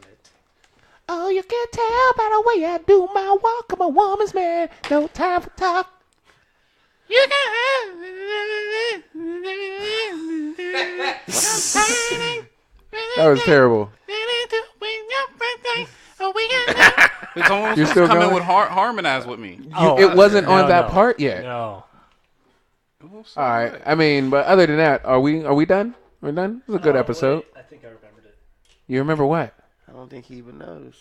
Oh, you can tell by the way I do my walk. I'm a woman's man. No time for talk. That was terrible. It's almost You're still come in going? with harmonize with me. It wasn't on no, that no. part yet. No. All right. I mean, but other than that, are we done? We're done. It was a good episode. I think I remembered it. You remember what? I don't think he even knows.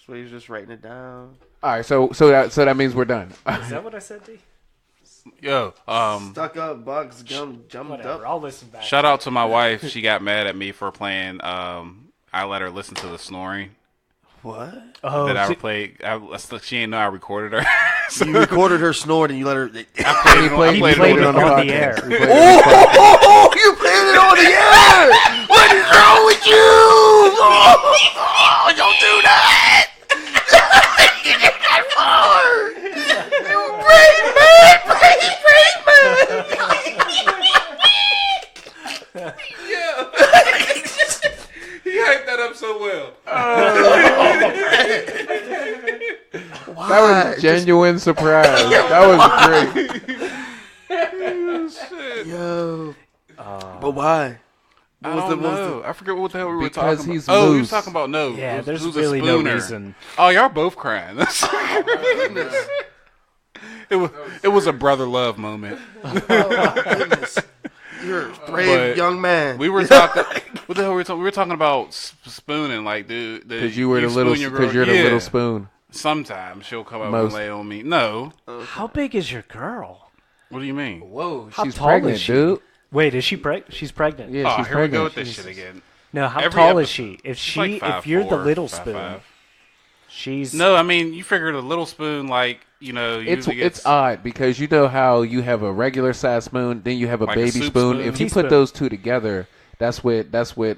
So he's just writing it down. All right. So that means we're done. Is that what I said, D? Yo, Stuck up, bugs, jumped Whatever, up. I'll listen back. shout out to my wife. She got mad at me for playing. I let her listen to the snoring What? Oh, that I see- played. She didn't know I recorded her. So You recorded her snoring and you let her. He I played played it it on the on the podcast. air. He played it on the Oh, you played it on the air! What is wrong with you? Oh, don't do that! You get that far! You brain man! he hyped that up so well. That was genuine surprise. That was great. Yo. But why? I don't know. I forget what the hell we were Because talking he's about. Oh, we were Moose. talking about no. Yeah, there's who's a really no spooner. reason. Oh, y'all both crying. It was a brother love moment. Oh my goodness. You're a brave But young man. We were talking. What the hell were we talking? We were talking about spooning, like, dude. Because you were the little. Because you're the little spoon. Sometimes she'll come up Most. and lay on me. No. How big is your girl? What do you mean? Whoa, How she's tall pregnant, is she? dude. Wait, is she She's pregnant. Yeah, Oh, she's here we go pregnant. with this shit again. No, how Every tall is episode- she? Like If you're the 5'4", little 5'5". spoon, she's No, I mean you figure the little spoon, like It's usually gets odd because you know how you have a regular size spoon, then you have a Like a baby soup spoon. spoon? If you Teaspoon. put those two together, that's what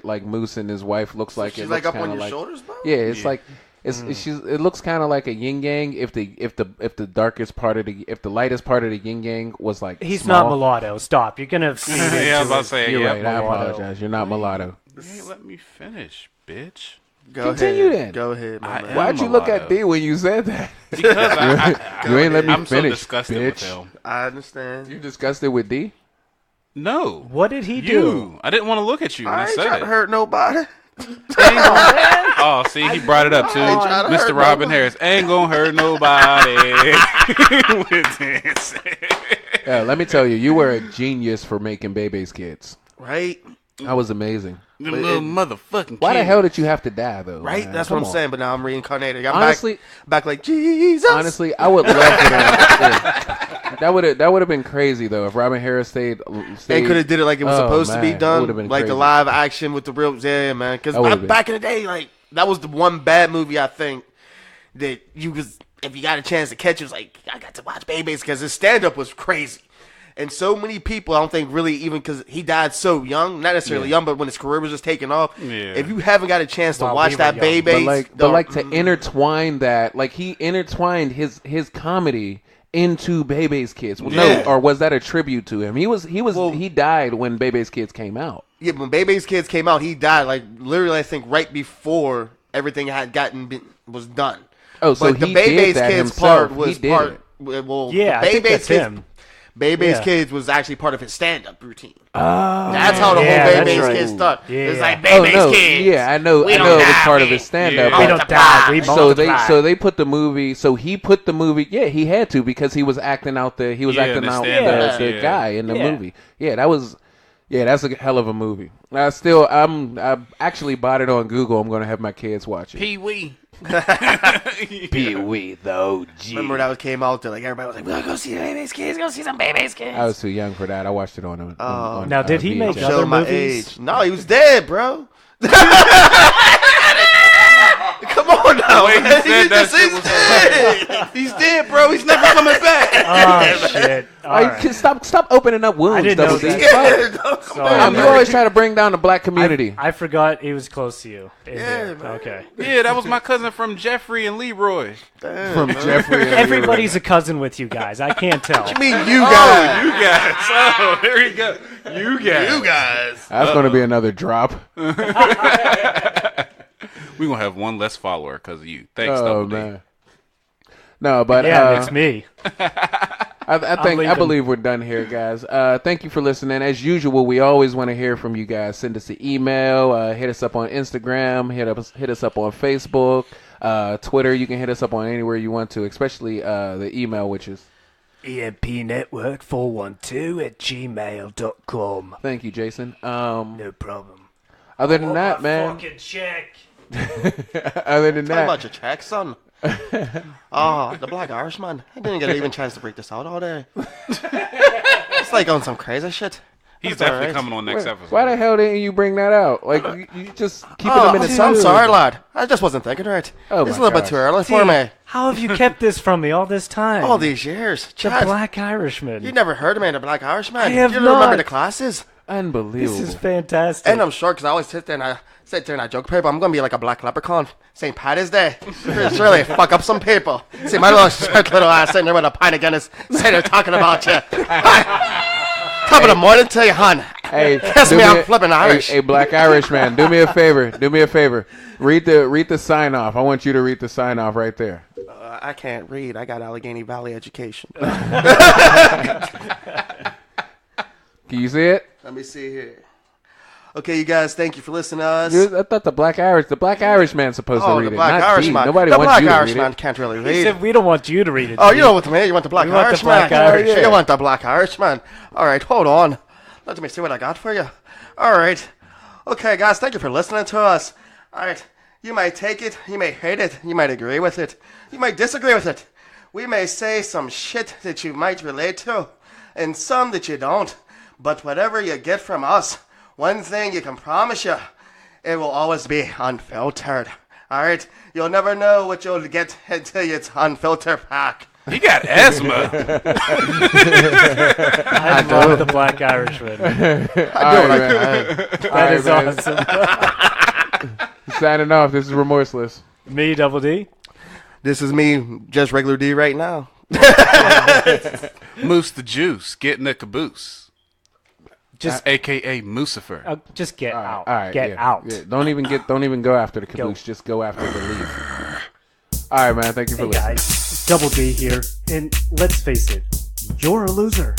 like Moose and his wife looks like. She's It like looks up on kinda your like, shoulders, bro? Yeah, it's like it looks kind of like a yin yang. If the darkest part of the lightest part of the yin yang was like he's small. not mulatto. Stop. You're gonna feed Yeah, I was into about to it. say You're yeah. right. I mulatto. apologize. You're not mulatto. You ain't let me finish, bitch. Go Continue ahead. then. Go ahead, my I man. am Why'd you look at mulatto. D when you said that? Because I You ain't let me I'm so finish, disgusted bitch. with him. I understand. You disgusted with D? No. What did he do? You. I didn't want to look at you when I, I ain't said trying it. to hurt nobody. Oh, see, he brought it up too. ain't trying to Mr. hurt Robin nobody. Harris ain't gonna hurt nobody. With this. Yeah, let me tell you, you were a genius for making Bebe's kids. Right? That was amazing. Them But little it- motherfucking Why the kids. hell did you have to die though? Right? man? That's Come what I'm on. saying, but now I'm reincarnated. I'm Honestly- back like Jesus. Honestly, I would love for that. That would have been crazy though if Robin Harris stayed. They could have did it like it was Oh, supposed to be man, that done, would've been like the crazy. live action with the real, yeah, man. Because That would've been. back in the day, like that was the one bad movie I think that you was, if you got a chance to catch, it was like I got to watch Babyface because his stand up was crazy, and so many people I don't think really even because he died so young, not necessarily young, but when his career was just taking off. Yeah. If you haven't got a chance to While watch we were that young. Babyface, but like to intertwine that, like he intertwined his comedy into Bebe's Kids. Well, Yeah. No, or was that a tribute to him? He died when Bebe's Kids came out. yeah, when Babyface Kids came out, he died like literally I think right before everything had was done. Oh, so but the he Babyface did that Kids himself. part was He did part. it. Well, Yeah, the I think Babyface that's Kids, him. Babyface Yeah. Kids was actually part of his stand-up routine. Oh, That's how the yeah, whole that's Babyface right. Kids started. It's Yeah. like Oh Babyface no, Kids. yeah, I know We it don't was die, part of we- his stand-up. Yeah. We but- don't die. We So multiply. they put the movie. So he put the movie. Yeah, he had to because he was acting out the the stand-up, the yeah. guy in the Yeah. movie. Yeah, that's a hell of a movie. I actually bought it on Google. I'm gonna have my kids watch it. Pee Wee. Pee Wee the OG. Remember that came out there, like everybody was like, "We'll go see the Babyface Kids. Go see some Babyface Kids." I was too young for that. I watched it on. Now, did he make VHS. other Show my movies? age. No, he was dead, bro. Come on now, way he man. said that shit He's was dead. He's dead, bro. He's never coming back. Oh shit! All Like, right. stop opening up wounds. I didn't know Double D. that. Yeah, don't come Sorry. back, You man. always try to bring down the black community. I forgot he was close to you. in Yeah, here. man. Okay. Yeah, that was my cousin from Jeffrey and Leroy. From Jeffrey. and Everybody's a cousin with you guys. I can't tell. I mean, you guys. You guys. Oh, there you go. You guys. You guys. That's going to be another drop. We're going to have one less follower because of you. Thanks, Oh Double D. man. No, but Yeah, it's me. I leaving. believe we're done here, guys. Thank you for listening. As usual, we always want to hear from you guys. Send us an email. Hit us up on Instagram. Hit us up on Facebook. Twitter. You can hit us up on anywhere you want to, especially the email, which is. EMPnetwork412@gmail.com. Thank you, Jason. No problem. Other than that, man. Fucking check. Other than Talk that, about your check, son. Oh, the Black Irishman. I didn't get even chance to break this out all day. It's like on some crazy shit. He's That's definitely all right. coming on next episode. why the hell didn't you bring that out? Like you just keep Oh, them in the I'm tube. sorry, lad. I just wasn't thinking right. Oh, it's a my little bit gosh. too early for me. How have you kept this from me all this time? All these years. The Chad, Black Irishman. you never heard of me, the Black Irishman. I have you don't remember not. the classes? Unbelievable. This is fantastic. And I'm sure because I always sit there and I joke people. I'm gonna be like a black leprechaun. St. Patty's Day. It's really fuck up some people. See my little short little ass sitting there with a pint of Guinness, sitting there talking about you. Top of the morning to you, hon. Hey, Kiss do me, me I'm a- flipping Irish. Hey, Black Irish man, do me a favor. Do me a favor. Read the sign off. I want you to read the sign off right there. I can't read. I got Allegheny Valley education. Can you see it? Let me see here. Okay, you guys, thank you for listening to us. I thought the Black Irishman's supposed to read the it. Black not Irishman. D. Nobody the wants Black you to read Irishman it. can't really He read. said we don't want you to read it. Oh, you know what I mean? You want the Black We want the Irishman? Black Irish. You want the Black Irishman? All right, hold on. Let me see what I got for you. All right. Okay, guys, thank you for listening to us. All right. You might take it. You may hate it. You might agree with it. You might disagree with it. We may say some shit that you might relate to, and some that you don't. But whatever you get from us, one thing you can promise you, it will always be unfiltered. All right? You'll never know what you'll get until it's unfiltered pack. He got asthma. I love the Black Irishman. That is awesome. Signing off. This is Remorseless. Me, Double D. This is me, just regular D right now. Moose the Juice, getting a caboose. Just AKA Moosifer. just get out. All right, Get yeah, out. yeah. Don't even go after the caboose. Just go after the leaf. All right, man. Thank you for Hey listening. guys, Double D here, and let's face it, you're a loser.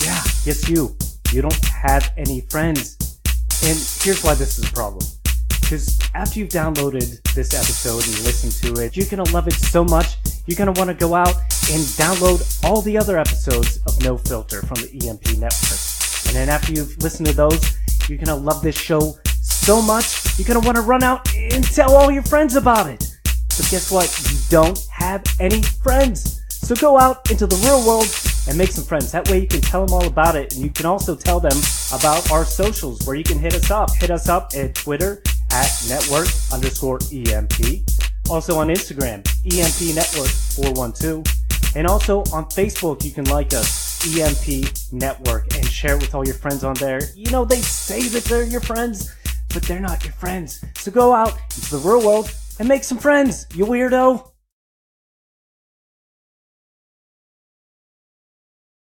Yeah, yes you. You don't have any friends. And here's why this is a problem. Because after you've downloaded this episode and listened to it, you're going to love it so much, you're going to want to go out and download all the other episodes of No Filter from the EMP network. And then after you've listened to those, you're going to love this show so much, you're going to want to run out and tell all your friends about it. But guess what? You don't have any friends. So go out into the real world and make some friends. That way you can tell them all about it. And you can also tell them about our socials where you can hit us up. Hit us up at Twitter at network_EMP. Also on Instagram, EMP Network 412. And also on Facebook, you can like us, EMP Network, and share it with all your friends on there. You know, they say that they're your friends, but they're not your friends. So go out into the real world and make some friends, you weirdo.